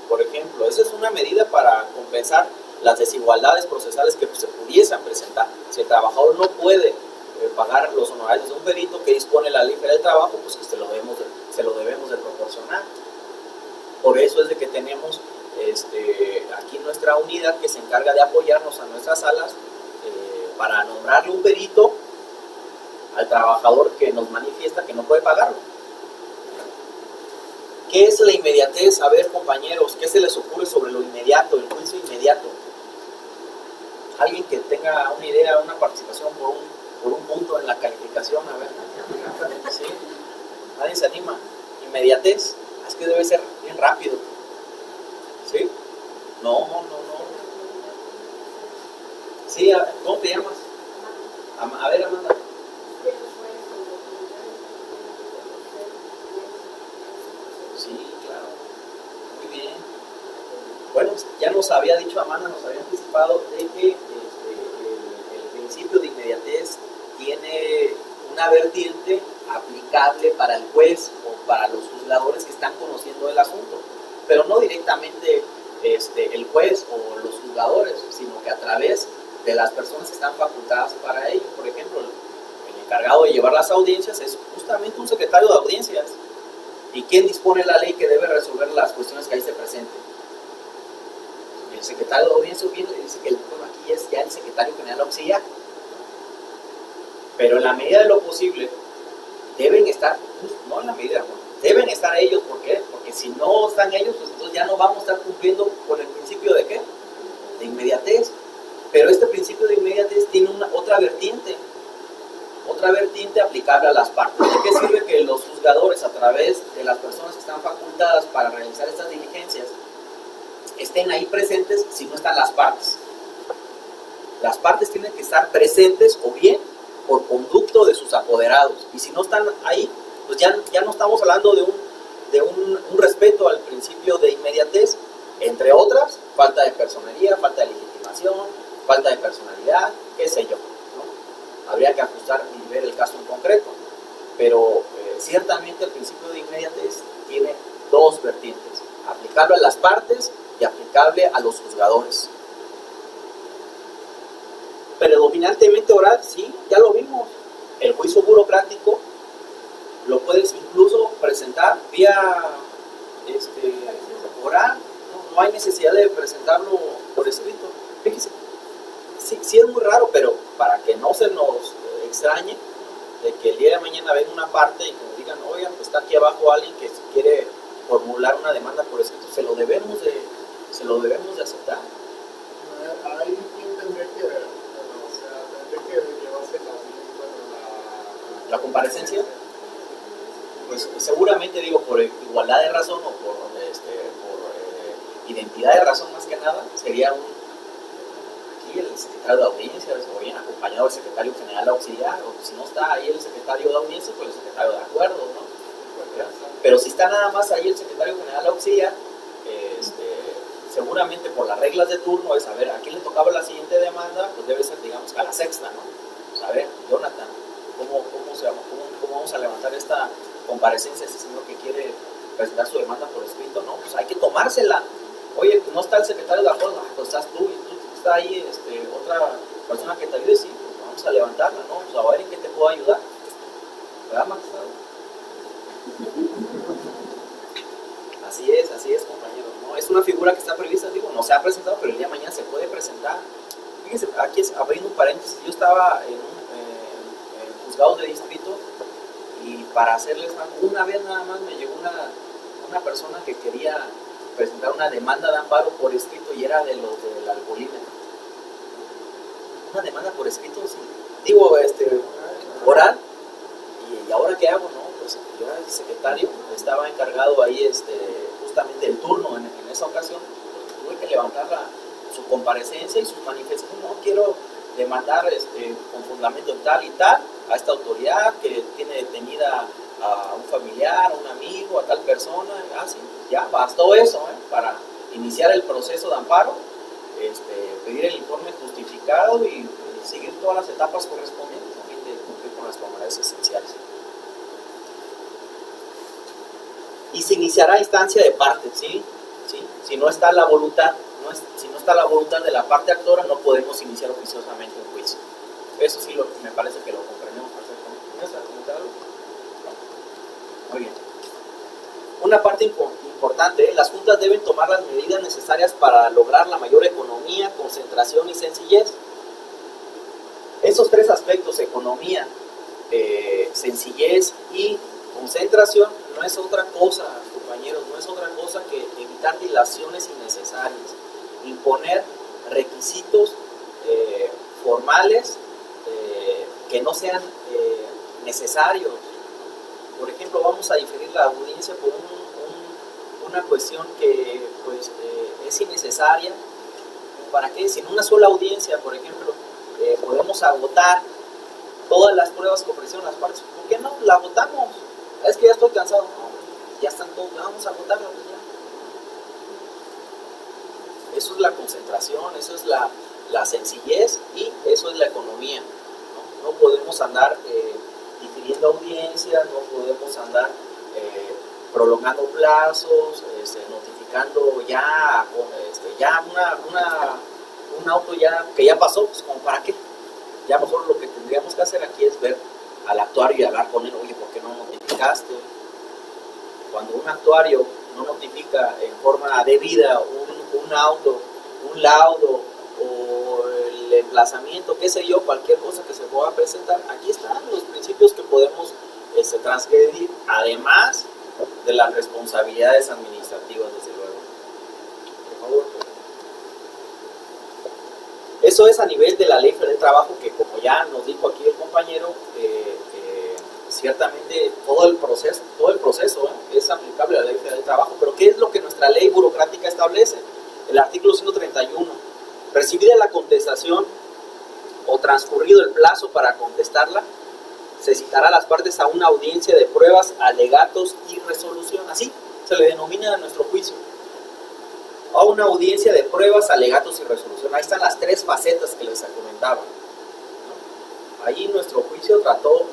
por ejemplo, esa es una medida para compensar las desigualdades procesales que se pudiesen presentar. Si el trabajador no puede pagar los honorarios de un perito que dispone la Ley Federal del Trabajo, pues que se lo debemos de proporcionar. Por eso es de que tenemos aquí nuestra unidad que se encarga de apoyarnos a nuestras salas para nombrarle un perito al trabajador que nos manifiesta que no puede pagarlo. ¿Qué es la inmediatez? A ver, compañeros, ¿qué se les ocurre sobre lo inmediato, el juicio inmediato? Alguien que tenga una idea, una participación por un punto en la calificación, a ver. ¿Sí? Nadie se anima. Inmediatez, es que debe ser bien rápido. ¿Sí? No. Sí, ¿cómo te llamas? A ver, Amanda. Sí, claro. Muy bien. Bueno, ya nos había dicho Amanda, nos había anticipado de que el principio de inmediatez tiene una vertiente aplicable para el juez o para los juzgadores que están conociendo el asunto, pero no directamente el juez o los juzgadores, sino que a través de las personas que están facultadas para ello. Por ejemplo, el encargado de llevar las audiencias es justamente un secretario de audiencias. ¿Y quién dispone la ley que debe resolver las cuestiones que ahí se presenten? El secretario de audiencias viene y dice que aquí es ya el secretario general auxiliar. Pero en la medida de lo posible, deben estar, no en la medida, deben estar ellos. ¿Por qué? Porque si no están ellos, pues entonces ya no vamos a estar cumpliendo con el principio de ¿qué? De inmediatez. Pero este principio de inmediatez tiene otra vertiente aplicable a las partes. ¿De qué sirve que los juzgadores, a través de las personas que están facultadas para realizar estas diligencias, estén ahí presentes si no están las partes? Las partes tienen que estar presentes o bien por conducto de sus apoderados, y si no están ahí, pues ya no estamos hablando de un respeto al principio de inmediatez, entre otras, falta de personería, falta de legitimación, falta de personalidad, qué sé yo, ¿no? Habría que ajustar y ver el caso en concreto, pero ciertamente el principio de inmediatez tiene dos vertientes: aplicable a las partes y aplicable a los juzgadores. Predominantemente oral, sí, ya lo vimos. El juicio burocrático lo puedes incluso presentar vía oral, no hay necesidad de presentarlo por escrito. Fíjese, sí es muy raro, pero para que no se nos extrañe de que el día de mañana venga una parte y nos digan, oigan, pues está aquí abajo alguien que quiere formular una demanda por escrito, se lo debemos de aceptar. Ahí tendría que llevarse la comparecencia. Pues seguramente, digo, por igualdad de razón o por identidad de razón más que nada, sería aquí el secretario de audiencias o bien acompañado del secretario general auxiliar, o si no está ahí el secretario de audiencias, pues el secretario de acuerdo, ¿no? Pero si está nada más ahí el secretario general auxiliar, seguramente por las reglas de turno es saber a quién le tocaba la siguiente demanda, pues debe ser, digamos, a la sexta, ¿no? Pues a ver, Jonathan, ¿cómo vamos a levantar esta comparecencia ese señor que quiere presentar su demanda por escrito, ¿no? Pues hay que tomársela. Oye, no está el secretario de acuerdo, pues estás tú, y tú está ahí otra persona que te ayude, sí, pues vamos a levantarla, ¿no? Pues a ver en qué te puedo ayudar. ¿Verdad, magistrado? Así es, compañeros, ¿no? Es una figura que está prevista, digo, no se ha presentado, pero el día de mañana se puede presentar. Fíjense, aquí abriendo un paréntesis, yo estaba en juzgados de distrito y para hacerles una vez nada más me llegó una persona que quería presentar una demanda de amparo por escrito y era de los del alcoholímetro. Una demanda por escrito, sí. Digo, oral, y ahora qué hago, ¿no? Pues yo era el secretario, estaba encargado ahí justamente el turno en esa ocasión, pues, tuve que levantar su comparecencia y sus manifestaciones. No quiero demandar con fundamento tal y tal a esta autoridad que tiene detenida a un familiar, a un amigo, a tal persona. Sí, ya bastó eso para iniciar el proceso de amparo, pedir el informe justificado y seguir todas las etapas correspondientes a fin de cumplir con las formalidades esenciales. Y se iniciará a instancia de parte, ¿sí? Si no está la voluntad, si no está la voluntad de la parte actora, no podemos iniciar oficiosamente un juicio. Eso sí me parece que lo comprendemos perfectamente. ¿Tienes que comentar algo? Muy bien. Una parte importante, las juntas deben tomar las medidas necesarias para lograr la mayor economía, concentración y sencillez. Esos tres aspectos, economía, sencillez y concentración, no es otra cosa, compañeros, no es otra cosa que evitar dilaciones innecesarias, imponer requisitos formales que no sean necesarios. Por ejemplo, vamos a diferir la audiencia por una cuestión que pues, es innecesaria. ¿Para qué? Si en una sola audiencia, por ejemplo, podemos agotar todas las pruebas que ofrecieron las partes, ¿por qué no? La agotamos. Es que ya estoy cansado. No, ya están todos, vamos a agotarla. Pues ya. Eso es la concentración, eso es la sencillez y eso es la economía. No podemos andar difiriendo audiencias, no podemos andar prolongando plazos, notificando ya un auto ya que ya pasó, pues como para qué. Ya mejor lo que tendríamos que hacer aquí es ver al actuario y hablar con él. Oye, ¿por qué no notificaste? Cuando un actuario no notifica en forma debida un auto, un laudo o el emplazamiento, qué sé yo, cualquier cosa que se pueda presentar, aquí están los principios que podemos transgredir, además de las responsabilidades administrativas, desde luego. Por favor. Eso es a nivel de la Ley Federal del Trabajo, que como ya nos dijo aquí el compañero, ciertamente todo el proceso es aplicable a la Ley Federal del Trabajo. Pero ¿qué es lo que nuestra ley burocrática establece? El artículo 131. Recibida la contestación o transcurrido el plazo para contestarla, se citará a las partes a una audiencia de pruebas, alegatos y resolución. Así se le denomina en nuestro juicio. A una audiencia de pruebas, alegatos y resolución. Ahí están las tres facetas que les comentaba. Ahí nuestro juicio trató,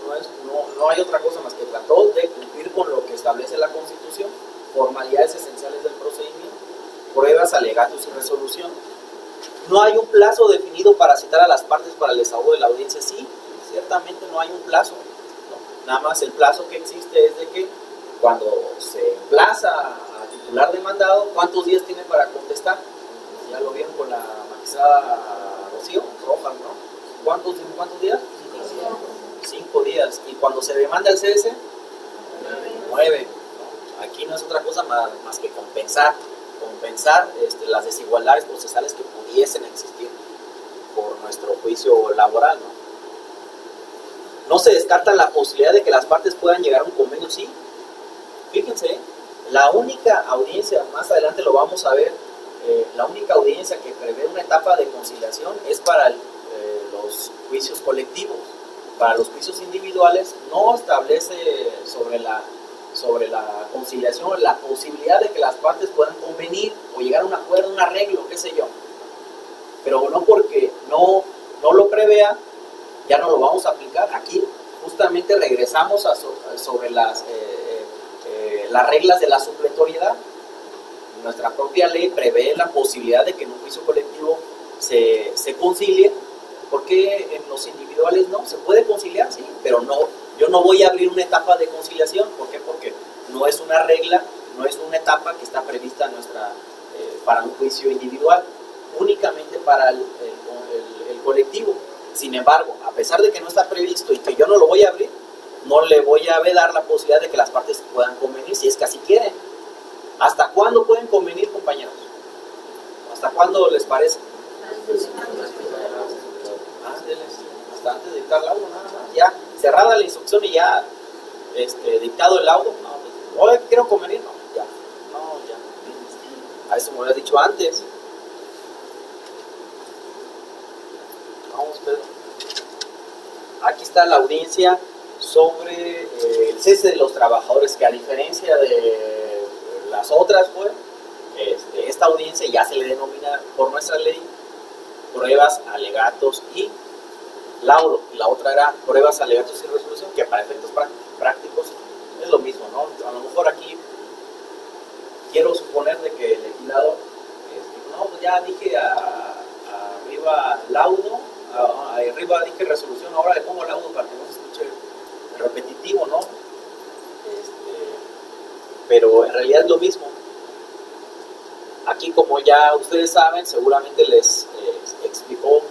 no hay otra cosa más que trató de cumplir con lo que establece la Constitución, formalidades esenciales del procedimiento, pruebas, alegatos y resolución. No hay un plazo definido para citar a las partes para el desahogo de la audiencia. Sí, ciertamente no hay un plazo, ¿no? Nada más el plazo que existe es de que cuando se emplaza a titular demandado, ¿cuántos días tiene para contestar? Ya lo vieron con la magistrada Rocío Rojas, ¿no? ¿Cuántos días? 5 días. ¿Y cuando se demanda el CS? 9. ¿No? Aquí no es otra cosa más que compensar las desigualdades procesales que pudiesen existir por nuestro juicio laboral, ¿no? No se descarta la posibilidad de que las partes puedan llegar a un convenio, sí. Fíjense, la única audiencia, más adelante lo vamos a ver, la única audiencia que prevé una etapa de conciliación es para los juicios colectivos. Para los juicios individuales no establece sobre la conciliación la posibilidad de que las partes puedan convenir o llegar a un acuerdo, un arreglo, qué sé yo. Pero no porque no lo prevea, ya no lo vamos a aplicar. Aquí justamente regresamos sobre las reglas de la supletoriedad. Nuestra propia ley prevé la posibilidad de que en un juicio colectivo se concilie. ¿Por qué en los individuales no? Se puede conciliar, sí, pero no, yo no voy a abrir una etapa de conciliación. ¿Por qué? Porque no es una regla, no es una etapa que está prevista para un juicio individual, únicamente para el colectivo. Sin embargo, a pesar de que no está previsto y que yo no lo voy a abrir, no le voy a vedar la posibilidad de que las partes puedan convenir, si es que así quieren. ¿Hasta cuándo pueden convenir, compañeros? ¿Hasta cuándo les parece? Hasta antes de dictar laudo, nada más. Ya cerrada la instrucción y ya dictado el laudo, no, hoy quiero convenir, no, ya. A eso me lo había dicho antes. Vamos, Pedro. Aquí está la audiencia sobre el cese de los trabajadores, que a diferencia de las otras, pues, esta audiencia ya se le denomina por nuestra ley pruebas, alegatos y laudo. La otra era pruebas, alegatos y resolución, que para efectos prácticos es lo mismo, ¿no? A lo mejor aquí quiero suponer de que el legislador, no, pues ya dije arriba laudo, arriba dije resolución, ahora le pongo laudo para que no se escuche repetitivo, ¿no? Pero en realidad es lo mismo. Aquí, como ya ustedes saben, seguramente les explicó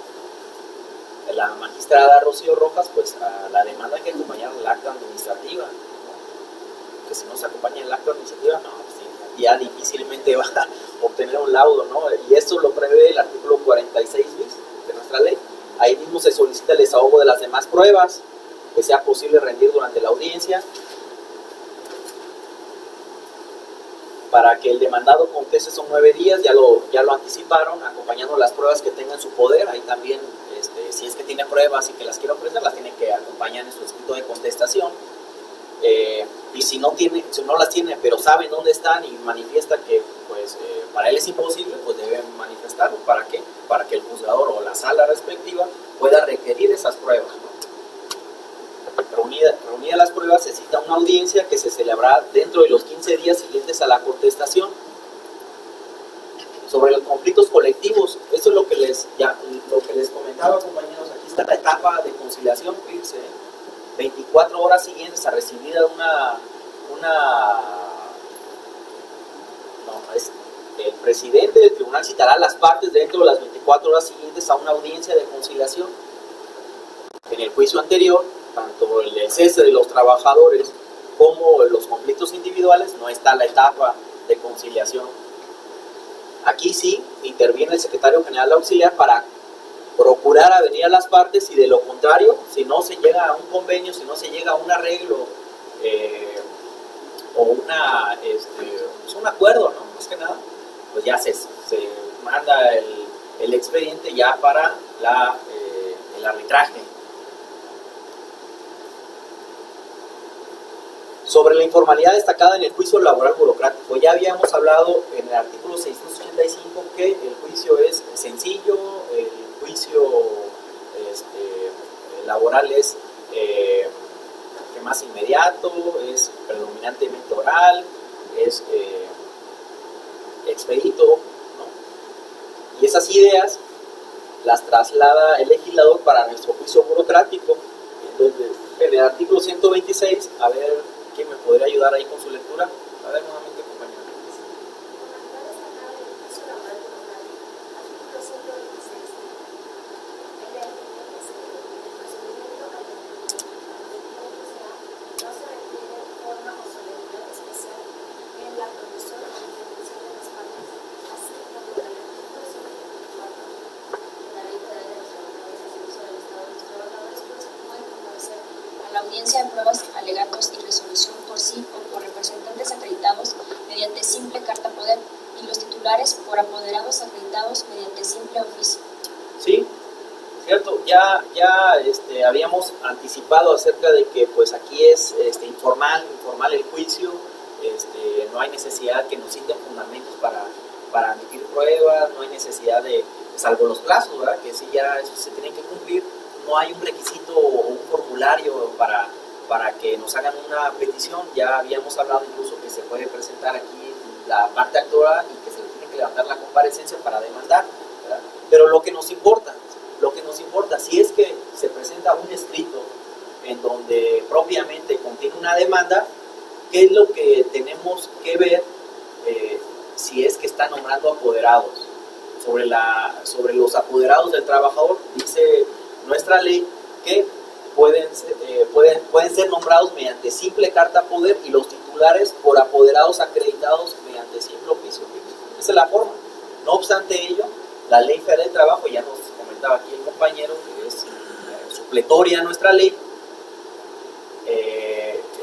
la magistrada Rocío Rojas, pues a la demanda que acompañar el acta administrativa, ¿no? Que si no se acompaña el acta administrativa, no, pues ya difícilmente va a obtener un laudo, ¿no? Y esto lo prevé el artículo 46 bis de nuestra ley. Ahí mismo se solicita el desahogo de las demás pruebas que sea posible rendir durante la audiencia, para que el demandado conteste. Son 9 días, ya lo anticiparon, acompañando las pruebas que tenga en su poder. Ahí también, si es que tiene pruebas y que las quiere ofrecer, las tiene que acompañar en su escrito de contestación. Y si no las tiene, pero sabe dónde están y manifiesta que pues, para él es imposible, pues debe manifestarlo. ¿Para qué? Para que el juzgador o la sala respectiva pueda requerir esas pruebas, ¿no? Reunida las pruebas, se cita una audiencia que se celebrará dentro de los 15 días siguientes a la contestación. Sobre los conflictos colectivos, eso es lo que les comentaba, compañeros. Aquí está la etapa de conciliación, fíjense, 24 horas siguientes a recibida el presidente del tribunal citará a las partes dentro de las 24 horas siguientes a una audiencia de conciliación. En el juicio anterior, tanto el cese de los trabajadores como los conflictos individuales, no está la etapa de conciliación. Aquí sí interviene el secretario general auxiliar para procurar avenir a las partes, y de lo contrario, si no se llega a un convenio, si no se llega a un arreglo o un acuerdo, ¿no? Más que nada, pues ya se manda el expediente ya para el arbitraje. Sobre la informalidad destacada en el juicio laboral burocrático, ya habíamos hablado en el artículo 685 que el juicio es sencillo, el juicio laboral es más inmediato, es predominantemente oral, es expedito, ¿no? Y esas ideas las traslada el legislador para nuestro juicio burocrático. Entonces, en el artículo 126, a ver, ¿quién me podría ayudar ahí con su lectura? A ver, nuevamente, compañero. Audiencia de pruebas, alegatos y resolución por sí o por representantes acreditados mediante simple carta poder, y los titulares por apoderados acreditados mediante simple oficio. Sí, cierto, ya habíamos anticipado acerca de que pues aquí es informal el juicio, no hay necesidad que nos citen fundamentos para admitir pruebas, no hay necesidad de, salvo los plazos, ¿verdad? Que sí, ya eso se tiene que cumplir. No hay un requisito o un formulario para para que nos hagan una petición. Ya habíamos hablado incluso que se puede presentar aquí la parte actora y que se le tiene que levantar la comparecencia para demandar, ¿verdad? Pero lo que nos importa, si es que se presenta un escrito en donde propiamente contiene una demanda, ¿qué es lo que tenemos que ver? Si es que está nombrando apoderados. Sobre los apoderados del trabajador, dice nuestra ley que pueden ser nombrados mediante simple carta poder y los titulares por apoderados acreditados mediante simple oficio. Esa es la forma. No obstante ello, la Ley Federal del Trabajo, ya nos comentaba aquí el compañero, que es supletoria a nuestra ley,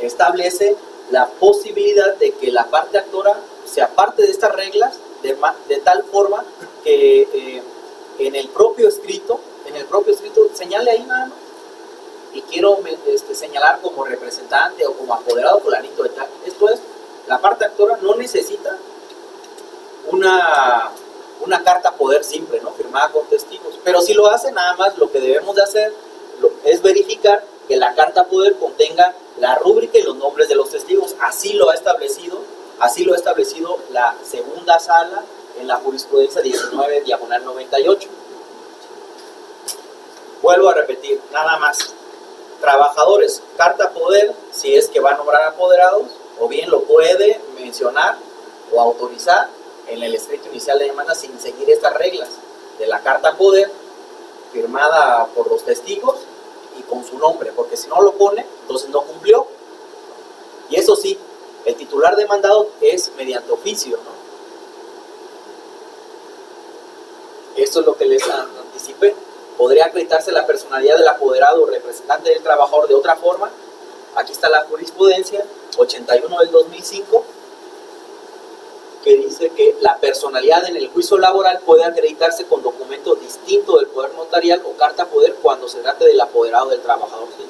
establece la posibilidad de que la parte actora se aparte de estas reglas de tal forma que en el propio escrito señale ahí nada más. Y quiero señalar como representante o como apoderado fulanito de tal. Esto es, la parte actora no necesita una carta poder simple, ¿no? Firmada con testigos. Pero si lo hace, nada más lo que debemos de hacer es verificar que la carta poder contenga la rúbrica y los nombres de los testigos. Así lo ha establecido la segunda sala en la jurisprudencia 19/98. Vuelvo a repetir, nada más. Trabajadores, carta poder, si es que va a nombrar apoderados, o bien lo puede mencionar o autorizar en el escrito inicial de demanda sin seguir estas reglas de la carta poder, firmada por los testigos y con su nombre, porque si no lo pone, entonces no cumplió. Y eso sí, el titular demandado es mediante oficio, ¿no? Esto es lo que les anticipé. Podría acreditarse la personalidad del apoderado o representante del trabajador de otra forma. Aquí está la jurisprudencia 81 del 2005, que dice que la personalidad en el juicio laboral puede acreditarse con documento distinto del poder notarial o carta poder cuando se trate del apoderado del trabajador. ¿Sí?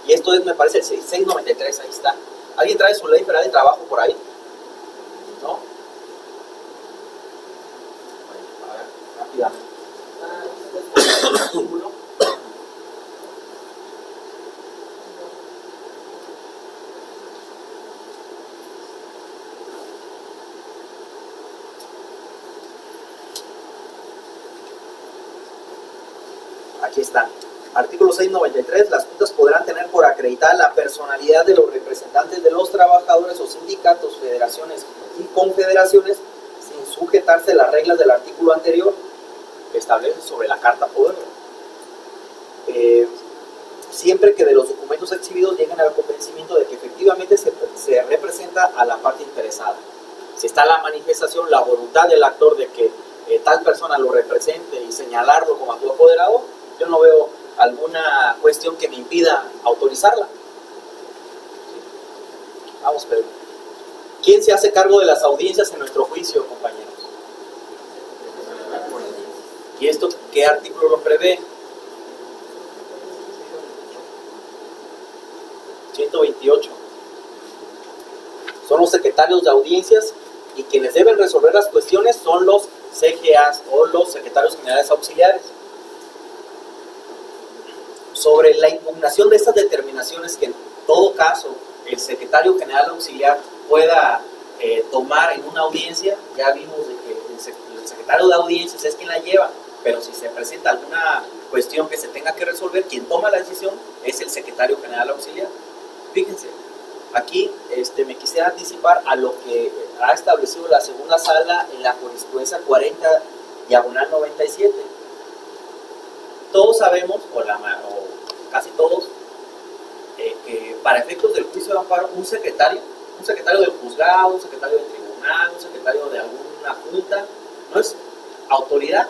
Y esto es, me parece, el 693, ahí está. ¿Alguien trae su ley federal de trabajo por ahí? ¿No? Bueno, a ver, rápidamente. Aquí está. Artículo 693. Las juntas podrán tener por acreditada la personalidad de los representantes de los trabajadores o sindicatos, federaciones y confederaciones sin sujetarse a las reglas del artículo anterior que establece sobre la carta poder. Siempre que de los documentos exhibidos lleguen al convencimiento de que efectivamente se representa a la parte interesada. Si está la manifestación, la voluntad del actor de que tal persona lo represente y señalarlo como apoderado, yo no veo alguna cuestión que me impida autorizarla. Vamos, Pedro. ¿Quién se hace cargo de las audiencias en nuestro juicio, compañeros? ¿Y esto qué artículo lo prevé? 128. Son los secretarios de audiencias y quienes deben resolver las cuestiones son los CGAs o los secretarios generales auxiliares. Sobre la impugnación de estas determinaciones que en todo caso el secretario general auxiliar pueda tomar en una audiencia, ya vimos de que el secretario de audiencias es quien la lleva, pero si se presenta alguna cuestión que se tenga que resolver, quien toma la decisión es el secretario general auxiliar. Fíjense, aquí me quisiera anticipar a lo que ha establecido la segunda sala en la jurisprudencia 40/97. Todos sabemos, o casi todos, que para efectos del juicio de amparo, un secretario del juzgado, un secretario del tribunal, un secretario de alguna junta, no es autoridad.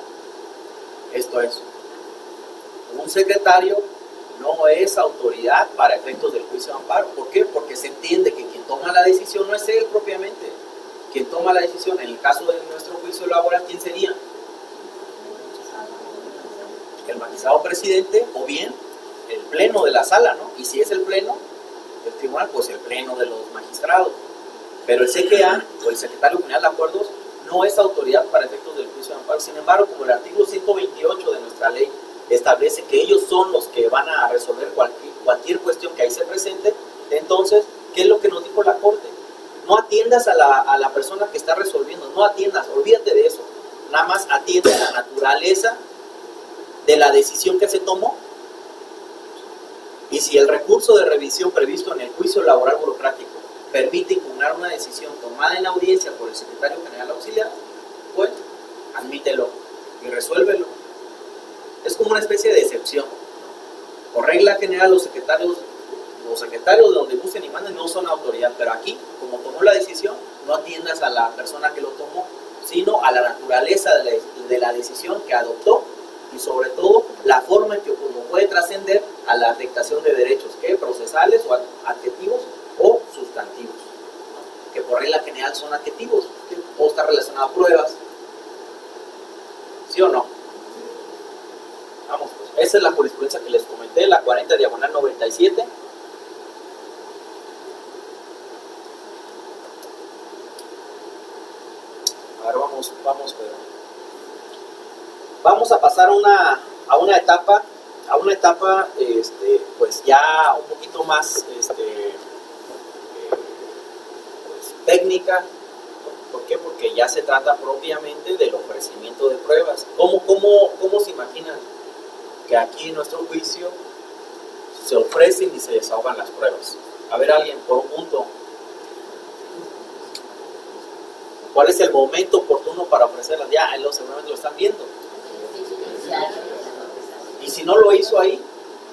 Esto es, un secretario no es autoridad para efectos del juicio de amparo. ¿Por qué? Porque se entiende que quien toma la decisión no es él propiamente. Quien toma la decisión, en el caso de nuestro juicio laboral, ¿quién sería? El magistrado presidente o bien el pleno de la sala, ¿no? Y si es el pleno del tribunal, pues el pleno de los magistrados. Pero el CGA o el secretario general de acuerdos no es autoridad para efectos del juicio de amparo. Sin embargo, como el artículo 128 de nuestra ley establece que ellos son los que van a resolver cualquier cuestión que ahí se presente. Entonces, ¿qué es lo que nos dijo la Corte? No atiendas a la persona que está resolviendo, no atiendas, olvídate de eso. Nada más atiende a la naturaleza de la decisión que se tomó. Y si el recurso de revisión previsto en el juicio laboral burocrático permite impugnar una decisión tomada en audiencia por el secretario general auxiliar, pues admítelo y resuélvelo. Es como una especie de excepción. Por regla general, los secretarios de donde gusten y manden no son autoridad, pero aquí, como tomó la decisión, no atiendas a la persona que lo tomó, sino a la naturaleza de la decisión que adoptó y sobre todo la forma en que puede trascender a la afectación de derechos, que procesales o adjetivos o sustantivos, que por regla general son adjetivos, que todo está relacionado a pruebas. ¿Sí o no? Vamos, pues, esa es la jurisprudencia que les comenté, la 40/97. A ver, vamos, Pedro. Vamos a pasar a una etapa, pues ya un poquito más, pues, técnica. ¿Por qué? Porque ya se trata propiamente del ofrecimiento de pruebas. ¿Cómo se imaginan que aquí en nuestro juicio se ofrecen y se desahogan las pruebas? A ver, alguien, por un punto. ¿Cuál es el momento oportuno para ofrecerlas? Ya, seguramente lo están viendo. Y si no lo hizo ahí,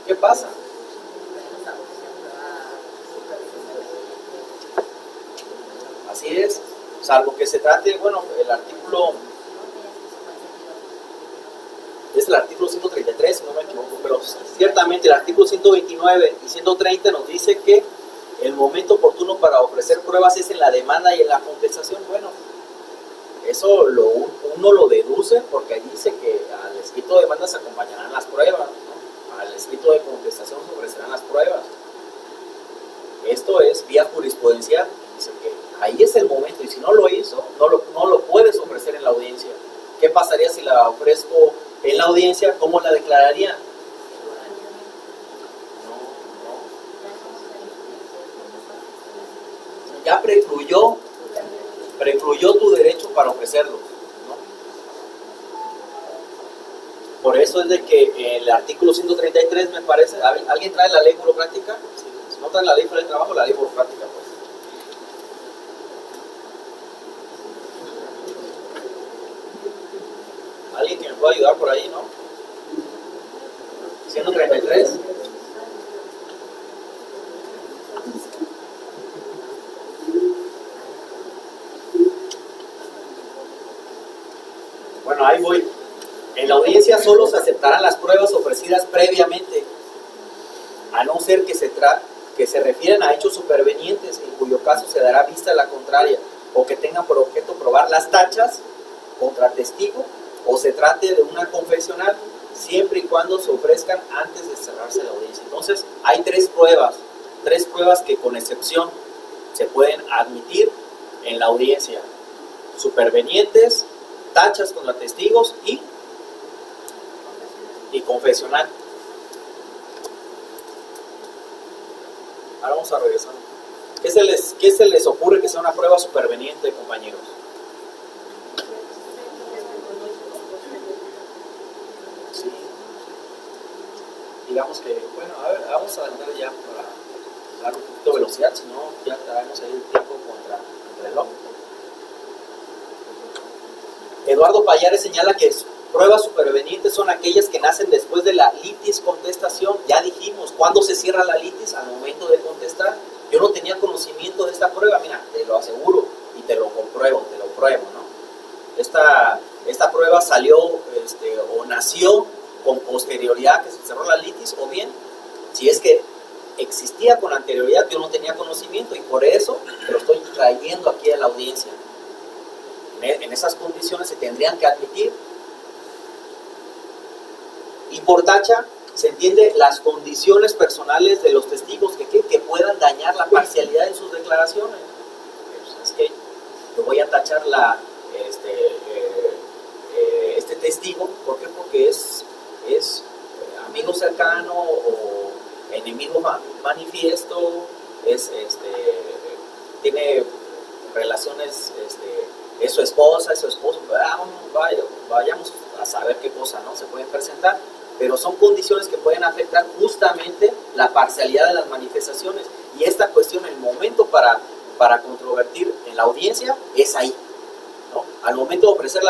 ¿qué pasa? Así es, salvo que se trate, bueno, el artículo, es el artículo 133, si no me equivoco, pero ciertamente el artículo 129 y 130 nos dice que el momento oportuno para ofrecer pruebas es en la demanda y en la contestación. Bueno, eso uno lo deduce porque ahí dice que al escrito de demanda se acompañarán las pruebas, ¿no? Al escrito de contestación se ofrecerán las pruebas. Esto es vía jurisprudencial, dice que ahí es el momento, y si no lo hizo, no lo puedes ofrecer en la audiencia. ¿Qué pasaría si la ofrezco en la audiencia? ¿Cómo la declararía? Ya precluyó tu derecho para ofrecerlo, ¿no? Por eso es de que el artículo 133, me parece, ¿alguien trae la ley burocrática? Si no trae la ley para el trabajo, la ley burocrática, pues. ¿Alguien que me pueda ayudar por ahí, no? 133. Bueno, ahí voy. En la audiencia solo se aceptarán las pruebas ofrecidas previamente, a no ser que se refieran a hechos supervenientes, en cuyo caso se dará vista a la contraria, o que tengan por objeto probar las tachas contra testigo, o se trate de una confesional, siempre y cuando se ofrezcan antes de cerrarse la audiencia. Entonces, hay tres pruebas que con excepción se pueden admitir en la audiencia: supervenientes, tachas contra testigos y confesional. Ahora vamos a regresar. ¿Qué se les ocurre que sea una prueba superveniente, compañeros? Sí. Digamos que, bueno, a ver, vamos a andar ya para dar un poquito de velocidad, si no ya traemos ahí el tiempo contra el reloj. Eduardo Payares señala que pruebas supervenientes son aquellas que nacen después de la litis contestación. Ya dijimos, ¿cuándo se cierra la litis? Al momento de contestar. Yo no tenía conocimiento de esta prueba, mira, te lo aseguro y te lo compruebo, ¿no? Esta prueba salió o nació con posterioridad que se cerró la litis, o bien, si es que existía con anterioridad, yo no tenía conocimiento y por eso te lo estoy trayendo aquí a la audiencia. En esas condiciones se tendrían que admitir. Y por tacha se entiende las condiciones personales de los testigos que puedan dañar la parcialidad en sus declaraciones. Pues es que yo voy a tachar este testigo, ¿por qué? Porque es amigo cercano enemigo manifiesto, tiene relaciones, es su esposa, es su esposo, vayamos a saber qué cosa, ¿no?, se pueden presentar, pero son condiciones que pueden afectar justamente la parcialidad de las manifestaciones, y esta cuestión, el momento para controvertir en la audiencia es ahí, ¿no? Al momento de ofrecer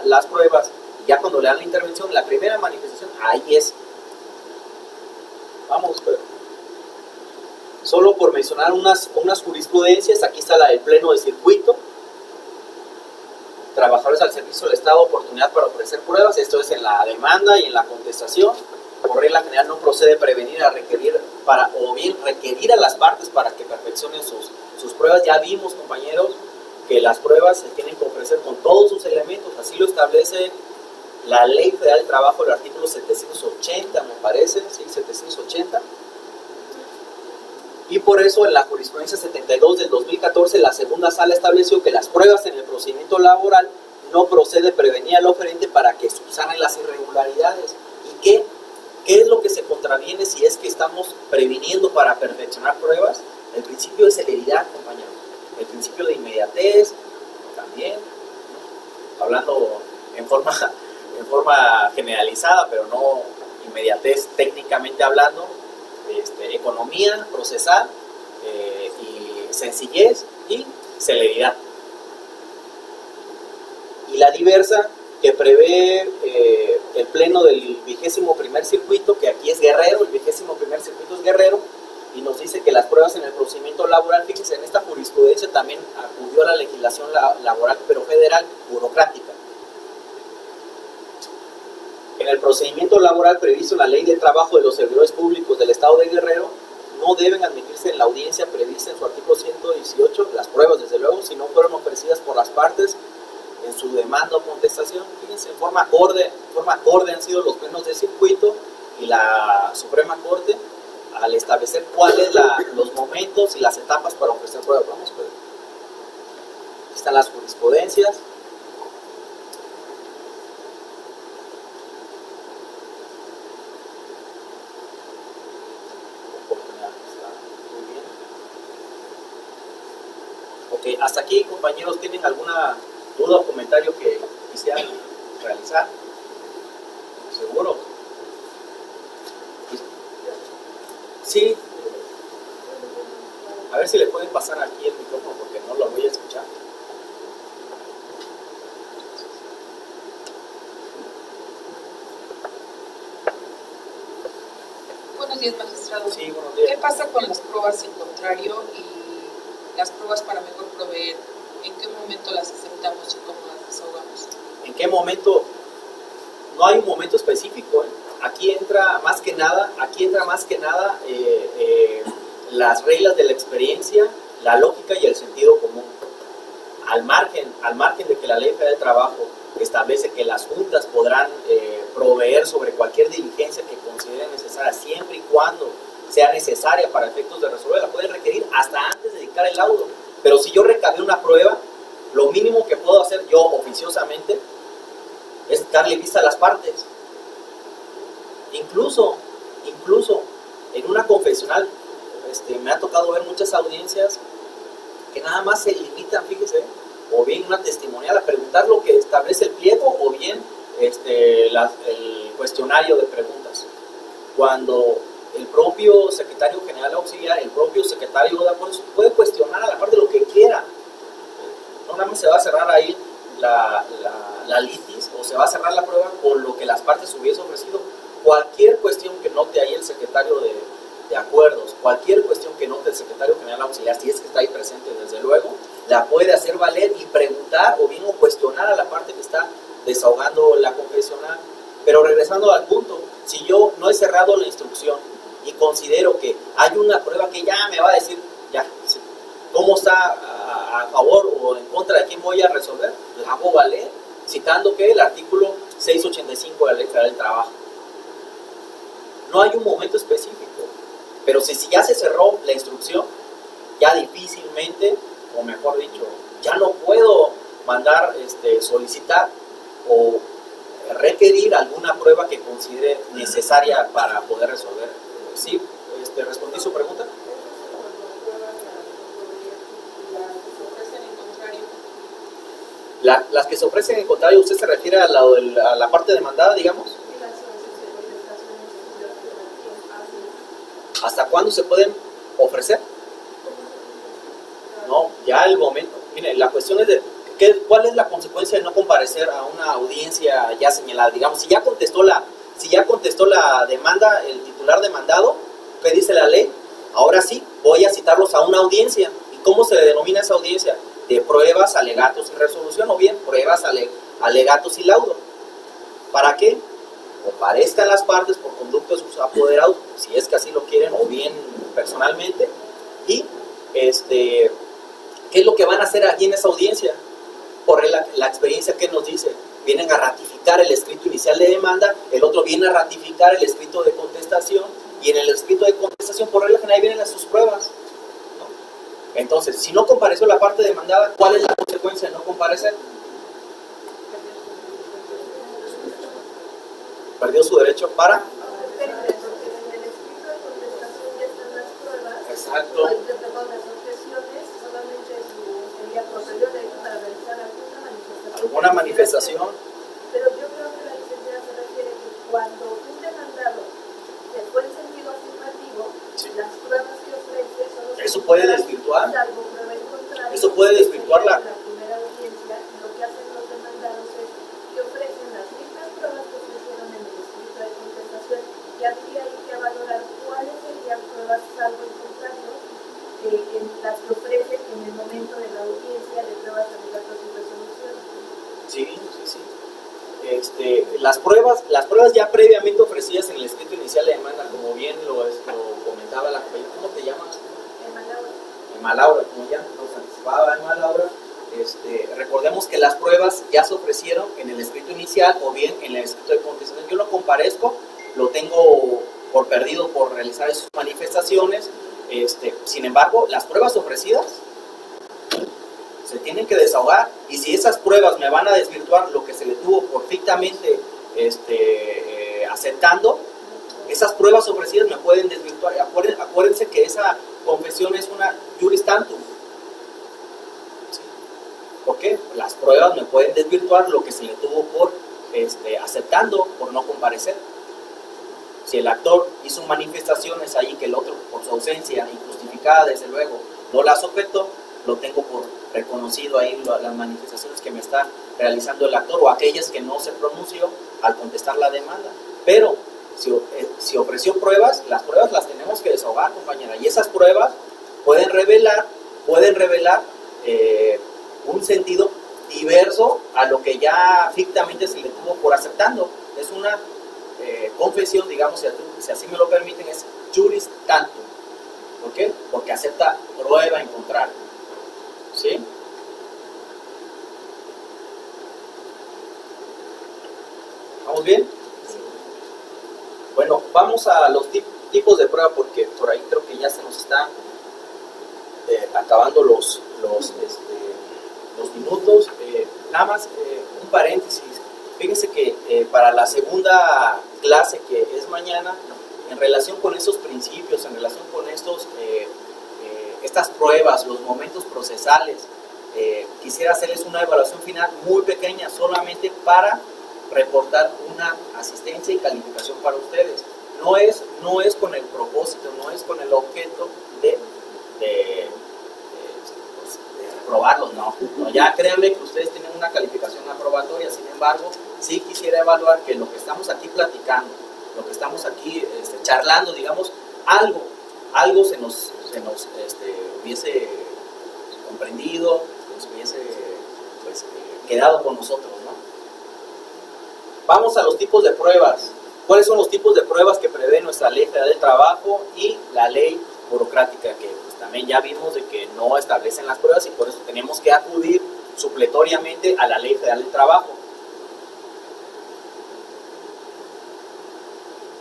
las pruebas, ya cuando le dan la intervención, la primera manifestación, ahí es. Vamos, pero solo por mencionar unas jurisprudencias, aquí está la del pleno de circuito, trabajadores al servicio del Estado, oportunidad para ofrecer pruebas, esto es en la demanda y en la contestación. Por regla general no procede prevenir a requerir o bien requerir a las partes para que perfeccionen sus pruebas. Ya vimos, compañeros, que las pruebas se tienen que ofrecer con todos sus elementos, así lo establece la Ley Federal del Trabajo, el artículo 780, me parece, sí, 780. Y por eso en la jurisprudencia 72 del 2014, la segunda sala estableció que las pruebas en el procedimiento laboral no procede prevenir al oferente para que subsanen las irregularidades. ¿Y qué es lo que se contraviene si es que estamos previniendo para perfeccionar pruebas? El principio de celeridad, compañeros. El principio de inmediatez, también, ¿no?, hablando en forma generalizada, pero no inmediatez técnicamente hablando, economía procesal, y sencillez y celeridad. Y la diversa, que prevé el pleno del 21º circuito, que aquí es Guerrero, el 21º circuito es Guerrero, y nos dice que las pruebas en el procedimiento laboral, fíjense, en esta jurisprudencia también acudió a la legislación laboral, pero federal, burocrática. En el procedimiento laboral previsto en la Ley de Trabajo de los Servidores Públicos del Estado de Guerrero, no deben admitirse en la audiencia prevista en su artículo 118, las pruebas, desde luego, si no fueron ofrecidas por las partes en su demanda o contestación. Fíjense, en forma acorde han sido los plenos de circuito y la Suprema Corte al establecer cuáles los momentos y las etapas para ofrecer pruebas. Vamos, pues. Aquí están las jurisprudencias. Ok, hasta aquí, compañeros, ¿tienen alguna duda o comentario que quisieran realizar? ¿Seguro? Sí. A ver si le pueden pasar aquí el micrófono porque no lo voy a escuchar. Buenos días, magistrado. Sí, buenos días. ¿Qué pasa con las pruebas en contrario y las pruebas para mejor proveer? ¿En qué momento las aceptamos y cómo las desahogamos? ¿En qué momento? No hay un momento específico, ¿eh? Aquí entra más que nada las reglas de la experiencia, la lógica y el sentido común. Al margen de que la Ley Federal del Trabajo establece que las juntas podrán proveer sobre cualquier diligencia que consideren necesaria, siempre y cuando sea necesaria para efectos de resolver, la pueden requerir hasta antes de dictar el laudo. Pero si yo recabé una prueba, lo mínimo que puedo hacer yo oficiosamente es darle vista a las partes. Incluso en una confesional, me ha tocado ver muchas audiencias que nada más se limitan, fíjese, o bien una testimonial a preguntar lo que establece el pliego, o bien el cuestionario de preguntas. Cuando el propio secretario general auxiliar, el propio secretario de acuerdos, puede cuestionar a la parte lo que quiera. No nada más se va a cerrar ahí la litis, o se va a cerrar la prueba con lo que las partes hubiesen ofrecido. Cualquier cuestión que note ahí el secretario de acuerdos, cualquier cuestión que note el secretario general auxiliar, si es que está ahí presente, desde luego, la puede hacer valer y preguntar o bien cuestionar a la parte que está desahogando la confesional. Pero regresando al punto, si yo no he cerrado la instrucción y considero que hay una prueba que ya me va a decir, ya, cómo está a favor o en contra de quién voy a resolver, la hago valer, citando que el artículo 685 de la Ley Federal del Trabajo. No hay un momento específico, pero si ya se cerró la instrucción, ya difícilmente, o mejor dicho, ya no puedo mandar, solicitar o requerir alguna prueba que considere necesaria para poder resolver sí, respondí su pregunta. Las que se ofrecen en contrario, ¿usted se refiere a la parte demandada, digamos? ¿Hasta cuándo se pueden ofrecer? No, ya el momento. Mire, la cuestión es de ¿cuál es la consecuencia de no comparecer a una audiencia ya señalada? Digamos, si ya contestó la demanda, el titular demandado, ¿qué dice la ley? Ahora sí, voy a citarlos a una audiencia. ¿Y cómo se denomina esa audiencia? De pruebas, alegatos y resolución, o bien pruebas, alegatos y laudo. ¿Para qué? Comparezcan las partes por conducto de sus apoderados, si es que así lo quieren, o bien personalmente. Y ¿qué es lo que van a hacer aquí en esa audiencia? Por la experiencia que nos dice, vienen a ratificar el escrito inicial de demanda, el otro viene a ratificar el escrito de contestación, y en el escrito de contestación por regla general vienen sus pruebas, ¿no? Entonces, si no compareció la parte demandada, ¿cuál es la consecuencia de no comparecer? Perdió su derecho para... Exacto. ¿Alguna manifestación? Pero yo creo que la licenciada se refiere que cuando un demandado se fue en sentido afirmativo, sí, las pruebas que ofrece son los... ¿Eso puede desvirtuar? Salvo prueba en contrario, ¿Eso puede desvirtuar la primera audiencia? Y lo que hacen los demandados es que ofrecen las mismas pruebas que ofrecieron en el escrito de contestación, y habría ahí que valorar cuáles serían pruebas salvo en contrario en las que ofrecen en el momento de la audiencia de pruebas, alegatos y resolución. Sí. Las pruebas ya previamente ofrecidas en el escrito inicial de demanda, como bien lo comentaba la compañera, ¿cómo te llamas? Emma Laura, como ya nos anticipaba Emma Laura, recordemos que las pruebas ya se ofrecieron en el escrito inicial o bien en el escrito de contestación. Yo no comparezco, lo tengo por perdido por realizar esas manifestaciones. Sin embargo, las pruebas ofrecidas se tienen que desahogar, y si esas pruebas me van a desvirtuar lo que se le tuvo por fictamente aceptando, esas pruebas ofrecidas me pueden desvirtuar. Acuérdense que esa confesión es una juris tantum. ¿Sí? ¿Por qué? Las pruebas me pueden desvirtuar lo que se le tuvo por aceptando, por no comparecer. Si el actor hizo manifestaciones ahí que el otro, por su ausencia injustificada, desde luego, no las objetó, lo tengo por reconocido ahí las manifestaciones que me está realizando el actor, o aquellas que no se pronunció al contestar la demanda. Pero si ofreció pruebas, las pruebas las tenemos que desahogar, compañera, y esas pruebas pueden revelar un sentido diverso a lo que ya fictamente se le tuvo por aceptando. Es una confesión, digamos, si así me lo permiten, es juris tantum. ¿Por qué? Porque acepta prueba en contrario. ¿Sí? ¿Vamos bien? Sí. Bueno, vamos a los tipos de prueba, porque por ahí creo que ya se nos están acabando los minutos. Nada más un paréntesis. Fíjense que para la segunda clase, que es mañana, en relación con esos principios, en relación con estas pruebas, los momentos procesales, quisiera hacerles una evaluación final muy pequeña, solamente para reportar una asistencia y calificación para ustedes. No es con el propósito, no es con el objeto de reprobarlos, no. Ya créanme que ustedes tienen una calificación aprobatoria. Sin embargo, sí quisiera evaluar que lo que estamos aquí platicando, lo que estamos aquí charlando, digamos, algo se nos hubiese comprendido, se nos hubiese quedado con nosotros, ¿no? Vamos a los tipos de pruebas. ¿Cuáles son los tipos de pruebas que prevé nuestra Ley Federal del Trabajo y la ley burocrática, que pues también ya vimos de que no establecen las pruebas, y por eso tenemos que acudir supletoriamente a la Ley Federal del Trabajo?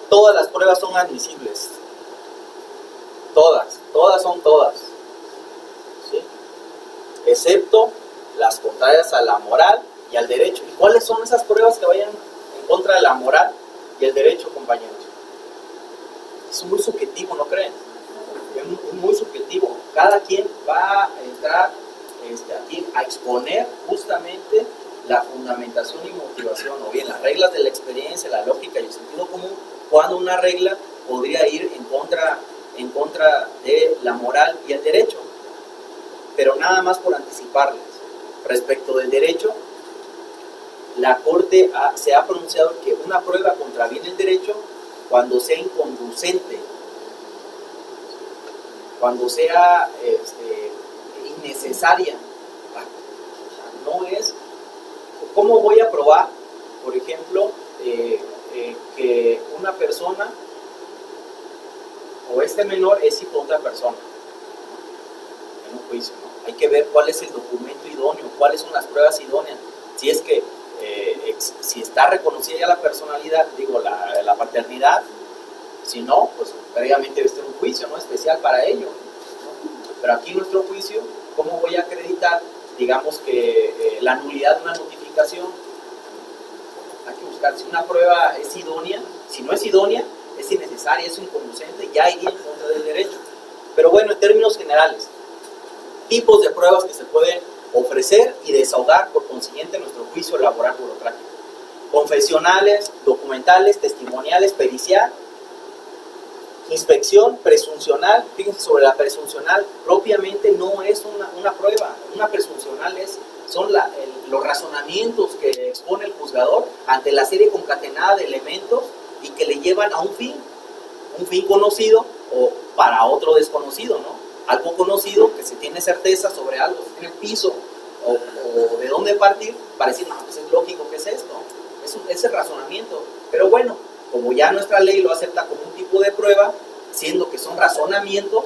Todas las pruebas son admisibles. Todas son todas. ¿Sí? Excepto las contrarias a la moral y al derecho. ¿Y cuáles son esas pruebas que vayan en contra de la moral y el derecho, compañeros? Es muy subjetivo, ¿no creen? Es muy subjetivo. Cada quien va a entrar aquí a exponer justamente la fundamentación y motivación, o bien las reglas de la experiencia, la lógica y el sentido común, cuando una regla podría ir en contra de la moral y el derecho. Pero nada más por anticiparles, respecto del derecho, la Corte se ha pronunciado que una prueba contraviene el derecho cuando sea inconducente, cuando sea innecesaria. No es, ¿cómo voy a probar, por ejemplo, que una persona o este menor es hijo de otra persona en un juicio, ¿no? Hay que ver cuál es el documento idóneo, cuáles son las pruebas idóneas. Si es que si está reconocida ya la personalidad, digo, la paternidad, si no, pues previamente debe estar un juicio, ¿no?, especial para ello, ¿no? Pero aquí en nuestro juicio, ¿cómo voy a acreditar, digamos, que la nulidad de una notificación? Hay que buscar si una prueba es idónea. Si no es idónea, es innecesaria, es inconducente, ya iría en contra del derecho. Pero bueno, en términos generales, tipos de pruebas que se pueden ofrecer y desahogar, por consiguiente, nuestro juicio laboral burocrático: confesionales, documentales, testimoniales, pericial, inspección, presuncional. Fíjense, sobre la presuncional, propiamente no es una prueba. Una presuncional son los razonamientos que expone el juzgador ante la serie concatenada de elementos y que le llevan a un fin conocido o para otro desconocido, ¿no? Algo conocido, que se tiene certeza sobre algo, se tiene piso o de dónde partir para decir, no, pues es lógico que es esto, es el razonamiento. Pero bueno, como ya nuestra ley lo acepta como un tipo de prueba, siendo que son razonamientos,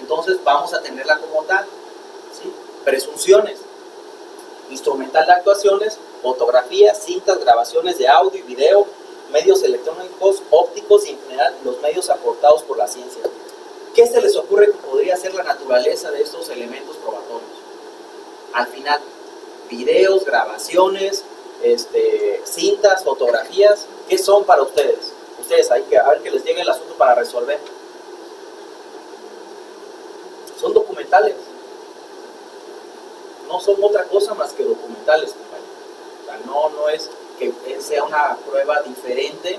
entonces vamos a tenerla como tal, ¿sí? Presunciones: instrumental de actuaciones, fotografías, cintas, grabaciones de audio y video, medios electrónicos, ópticos y en general los medios aportados por la ciencia. ¿Qué se les ocurre que podría ser la naturaleza de estos elementos probatorios? Al final, videos, grabaciones, cintas, fotografías, ¿qué son para ustedes? Ustedes ahí, a ver que les llegue el asunto para resolver. Son documentales. No son otra cosa más que documentales, compañeros. O sea, no es que sea una prueba diferente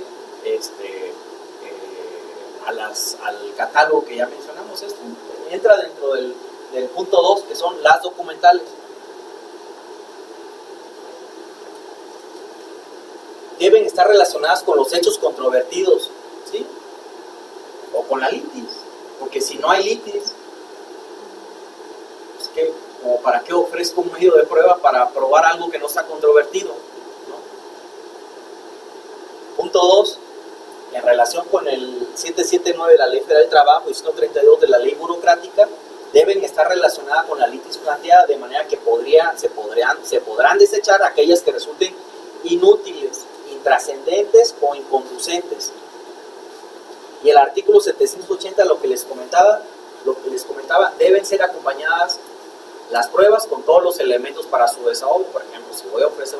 al catálogo que ya mencionamos. Esto entra dentro del punto 2, que son las documentales. Deben estar relacionadas con los hechos controvertidos, ¿sí? O con la litis, porque si no hay litis, pues ¿para qué ofrezco un medio de prueba para probar algo que no está controvertido, ¿no? Punto 2, en relación con el 779 de la Ley Federal del Trabajo y 132 de la Ley Burocrática, deben estar relacionadas con la litis planteada, de manera que se podrán desechar aquellas que resulten inútiles, intrascendentes o inconducentes. Y el artículo 780, lo que les comentaba, deben ser acompañadas las pruebas con todos los elementos para su desahogo. Por ejemplo, si voy a ofrecer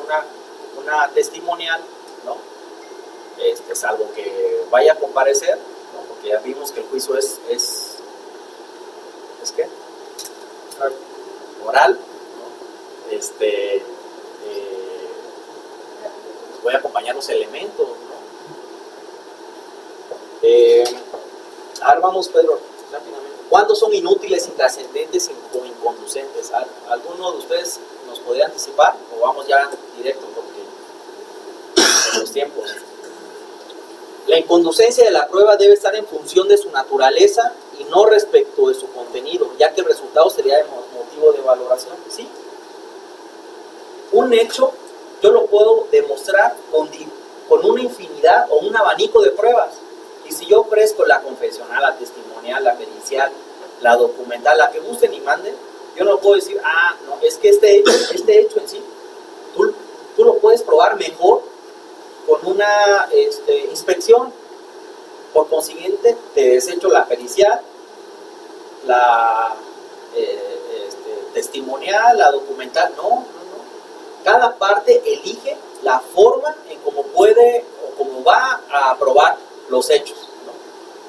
una testimonial, ¿no?, salvo que vaya a comparecer, ¿no?, porque ya vimos que el juicio es ¿qué? Oral, ¿no? Voy a acompañar los elementos, ¿no? A ver, vamos, Pedro, rápidamente. ¿Cuándo son inútiles, intrascendentes o inconducentes? ¿Alguno de ustedes nos podría anticipar? ¿O vamos ya directo porque los tiempos? La inconducencia de la prueba debe estar en función de su naturaleza y no respecto de su contenido, ya que el resultado sería de motivo de valoración. ¿Sí? Un hecho yo lo puedo demostrar con una infinidad o un abanico de pruebas. Y si yo ofrezco la confesional, la testimonial, la pericial, la documental, la que gusten y manden, yo no puedo decir, no, es que este hecho en sí, tú lo puedes probar mejor con una inspección. Por consiguiente, te desecho la pericial, la testimonial, la documental. No. Cada parte elige la forma en cómo puede o cómo va a probar los hechos, ¿no?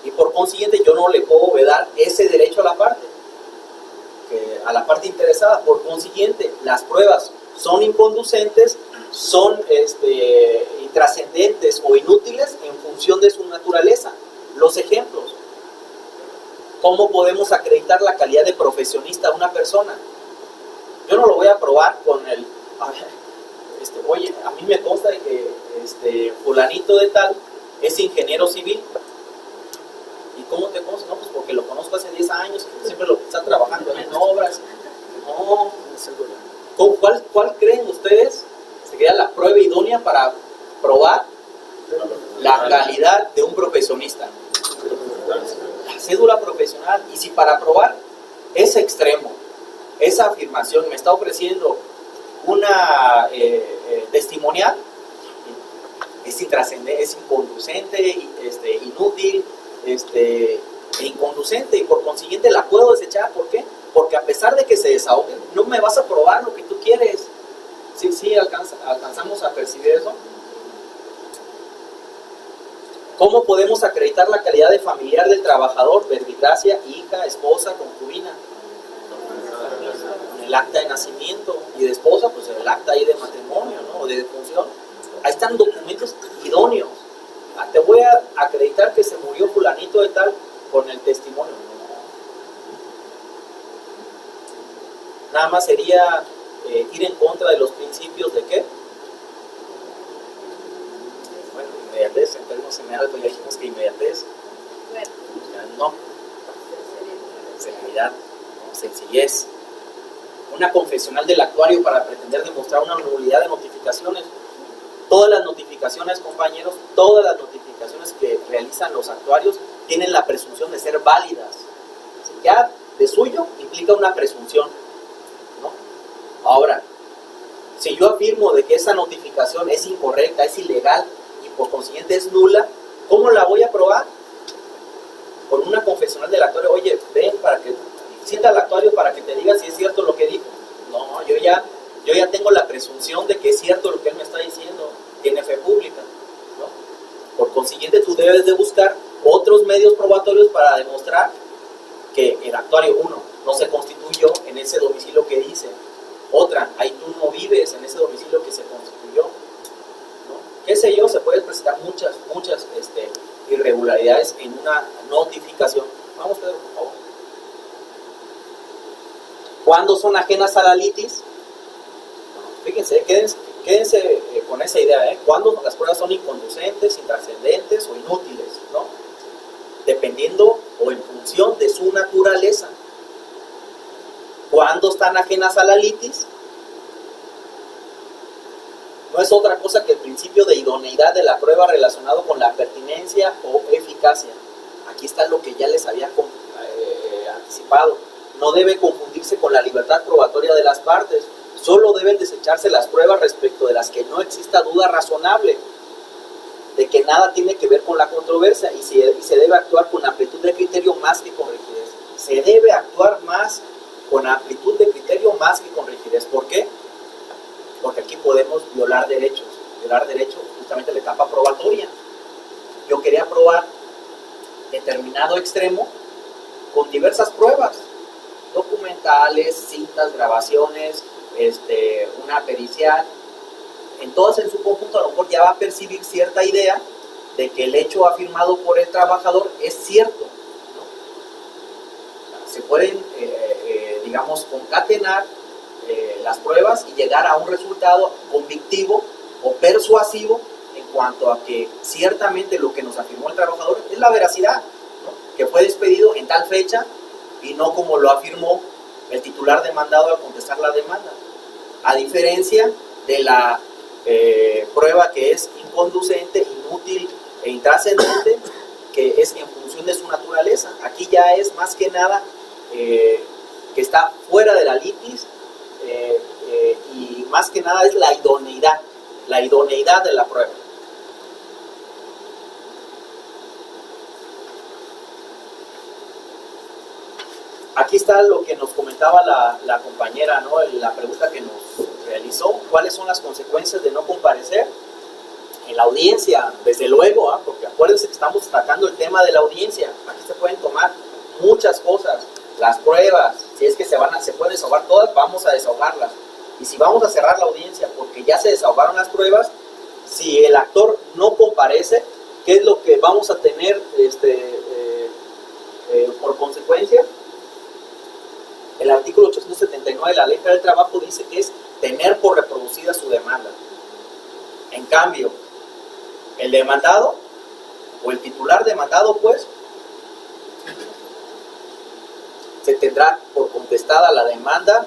Y por consiguiente yo no le puedo vedar ese derecho a la parte interesada. Por consiguiente, las pruebas son inconducentes, son intrascendentes o inútiles en función de su naturaleza. Los ejemplos: ¿cómo podemos acreditar la calidad de profesionista a una persona? Yo no lo voy a probar con el, oye, a mí me consta de que fulanito de tal es ingeniero civil. ¿Y cómo te consta? No, pues porque lo conozco hace 10 años, siempre lo está trabajando en obras. No, ¿cuál creen ustedes sería la prueba idónea para probar la calidad de un profesionista? La cédula profesional. Y si para probar ese extremo, esa afirmación me está ofreciendo una testimonial, es intrascendente, es inconducente, inútil, e inconducente, y por consiguiente la puedo desechar. ¿Por qué? Porque a pesar de que se desahogue, no me vas a probar lo que tú quieres. Sí, alcanzamos a percibir eso. ¿Cómo podemos acreditar la calidad de familiar del trabajador? Verbigracia, hija, esposa, concubina. El acta de nacimiento, y de esposa, pues el acta ahí de matrimonio, ¿no? O de defunción. Ahí están documentos idóneos. Te voy a acreditar que se murió fulanito de tal con el testimonio. No. Nada más sería ir en contra de los principios de ¿qué? Bueno, inmediatez, en términos generales, pues ya dijimos que inmediatez. No. Serenidad, ¿no? Sencillez. Una confesional del actuario para pretender demostrar una nulidad de notificaciones. Todas las notificaciones, compañeros, todas las notificaciones que realizan los actuarios tienen la presunción de ser válidas. Ya de suyo implica una presunción, ¿no? Ahora, si yo afirmo de que esa notificación es incorrecta, es ilegal y por consiguiente es nula, ¿cómo la voy a probar? Con una confesional del actuario. Oye, ven para que cita al actuario para que te diga si es cierto lo que dijo. No, yo ya tengo la presunción de que es cierto lo que él me está diciendo, tiene fe pública, ¿no? Por consiguiente, tú debes de buscar otros medios probatorios para demostrar que el actuario, uno, no se constituyó en ese domicilio que dice. Otra, ahí tú no vives en ese domicilio que se constituyó, ¿no? Qué sé yo, se pueden presentar muchas irregularidades en una notificación. Vamos, Pedro, por favor. ¿Cuándo son ajenas a la litis? Fíjense, quédense con esa idea, ¿Cuándo las pruebas son inconducentes, intrascendentes o inútiles, ¿no? Dependiendo o en función de su naturaleza. ¿Cuándo están ajenas a la litis? No es otra cosa que el principio de idoneidad de la prueba relacionado con la pertinencia o eficacia. Aquí está lo que ya les había anticipado. No debe confundirse con la libertad probatoria de las partes. Solo deben desecharse las pruebas respecto de las que no exista duda razonable de que nada tiene que ver con la controversia, y se debe actuar con amplitud de criterio más que con rigidez. Se debe actuar más con amplitud de criterio más que con rigidez. ¿Por qué? Porque aquí podemos violar derechos. Violar derechos justamente la etapa probatoria. Yo quería probar determinado extremo con diversas pruebas documentales, citas, grabaciones, una pericial. En todas en su conjunto a lo mejor ya va a percibir cierta idea de que el hecho afirmado por el trabajador es cierto, ¿no? Se pueden, digamos, concatenar las pruebas y llegar a un resultado convictivo o persuasivo en cuanto a que ciertamente lo que nos afirmó el trabajador es la veracidad, ¿no? Que fue despedido en tal fecha y no como lo afirmó el titular demandado al contestar la demanda. A diferencia de la prueba que es inconducente, inútil e intrascendente, que es en función de su naturaleza. Aquí ya es más que nada que está fuera de la litis, y más que nada es la idoneidad de la prueba. Aquí está lo que nos comentaba la compañera, ¿no? La pregunta que nos realizó: ¿cuáles son las consecuencias de no comparecer en la audiencia, desde luego, porque acuérdense que estamos tratando el tema de la audiencia. Aquí se pueden tomar muchas cosas, las pruebas, si es que se pueden desahogar todas, vamos a desahogarlas. Y si vamos a cerrar la audiencia porque ya se desahogaron las pruebas, si el actor no comparece, ¿qué es lo que vamos a tener por consecuencia? El artículo 879 de la Ley Federal del Trabajo dice que es tener por reproducida su demanda. En cambio, el demandado o el titular demandado, pues, se tendrá por contestada la demanda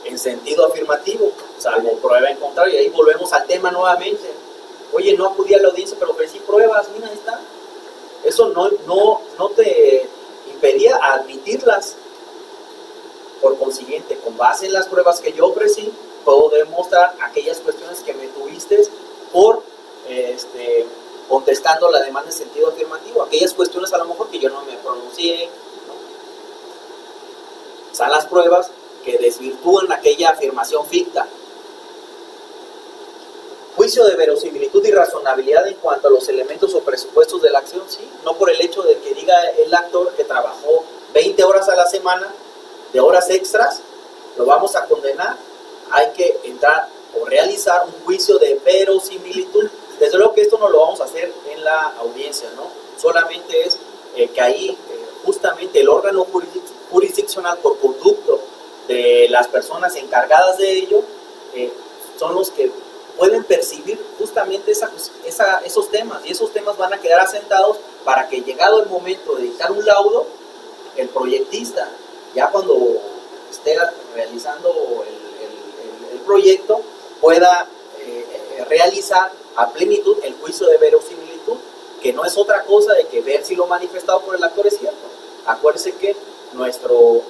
en sentido afirmativo, salvo prueba en contrario. Y ahí volvemos al tema nuevamente. Oye, no acudí a la audiencia, pero ofrecí pruebas, mira, ahí está. Eso no te impedía admitirlas. Por consiguiente, con base en las pruebas que yo ofrecí, puedo demostrar aquellas cuestiones que me tuviste por contestando la demanda en sentido afirmativo. Aquellas cuestiones a lo mejor que yo no me pronuncié, ¿no? Son las pruebas que desvirtúan aquella afirmación ficta. Juicio de verosimilitud y razonabilidad en cuanto a los elementos o presupuestos de la acción, sí, no por el hecho de que diga el actor que trabajó 20 horas a la semana de horas extras, lo vamos a condenar. Hay que entrar o realizar un juicio de verosimilitud. Desde luego que esto no lo vamos a hacer en la audiencia, ¿no? Solamente es que ahí justamente el órgano jurisdiccional, por conducto de las personas encargadas de ello, son los que pueden percibir justamente esos temas, y esos temas van a quedar asentados para que, llegado el momento de dictar un laudo, el proyectista, ya cuando esté realizando el proyecto, pueda realizar a plenitud el juicio de verosimilitud, que no es otra cosa de que ver si lo manifestado por el actor es cierto. Acuérdense que nuestro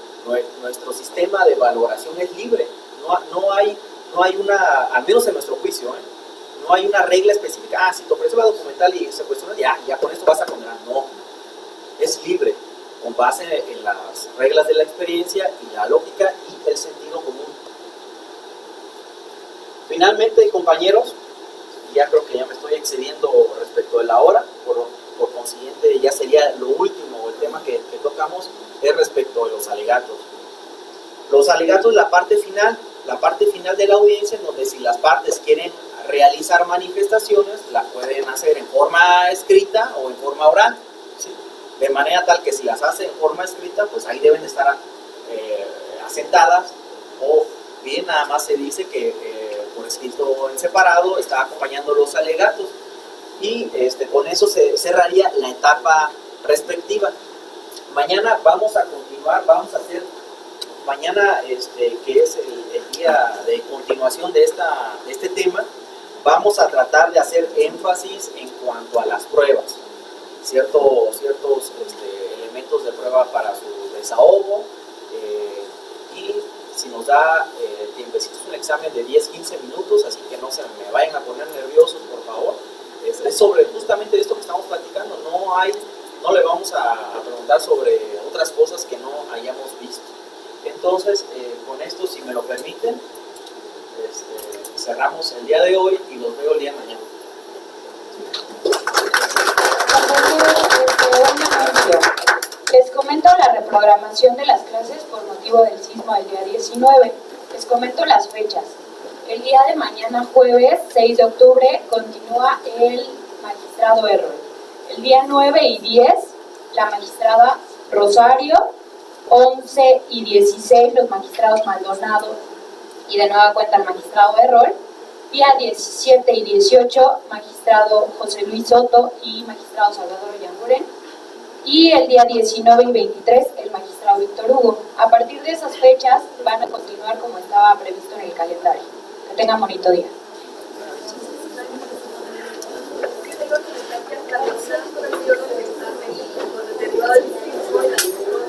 sistema de valoración es libre, no hay una, al menos en nuestro juicio, no hay una regla específica. Si te ofrece la documental y se cuestiona, ya con esto vas a condenar. No, es libre, con base en las reglas de la experiencia y la lógica y el sentido común. Finalmente, compañeros, ya creo que ya me estoy excediendo respecto de la hora, por consiguiente ya sería lo último, el tema que tocamos es respecto de los alegatos. Los alegatos, la parte final de la audiencia, en donde si las partes quieren realizar manifestaciones, las pueden hacer en forma escrita o en forma oral, ¿sí? De manera tal que si las hace en forma escrita, pues ahí deben estar asentadas, o bien nada más se dice que por escrito en separado está acompañando los alegatos, y con eso se cerraría la etapa respectiva. Mañana vamos a continuar, vamos a hacer mañana, que es el día de continuación de este tema, vamos a tratar de hacer énfasis en cuanto a las pruebas, ciertos elementos de prueba para su desahogo, y si nos da tiempecito, es un examen de 10-15 minutos, así que no se me vayan a poner nerviosos, por favor. Es sobre justamente esto que estamos platicando, no le vamos a preguntar sobre otras cosas que no hayamos visto. Entonces, con esto, si me lo permiten, cerramos el día de hoy y los veo el día de mañana. Les comento la reprogramación de las clases por motivo del sismo del día 19. Les comento las fechas. El día de mañana, jueves 6 de octubre, continúa el magistrado Errol. El día 9 y 10, la magistrada Rosario. 11 y 16, los magistrados Maldonado y de nueva cuenta el magistrado Errol. Día 17 y 18, magistrado José Luis Soto y magistrado Salvador Yanguren. Y el día 19 y 23, el magistrado Víctor Hugo. A partir de esas fechas van a continuar como estaba previsto en el calendario. Que tengan bonito día.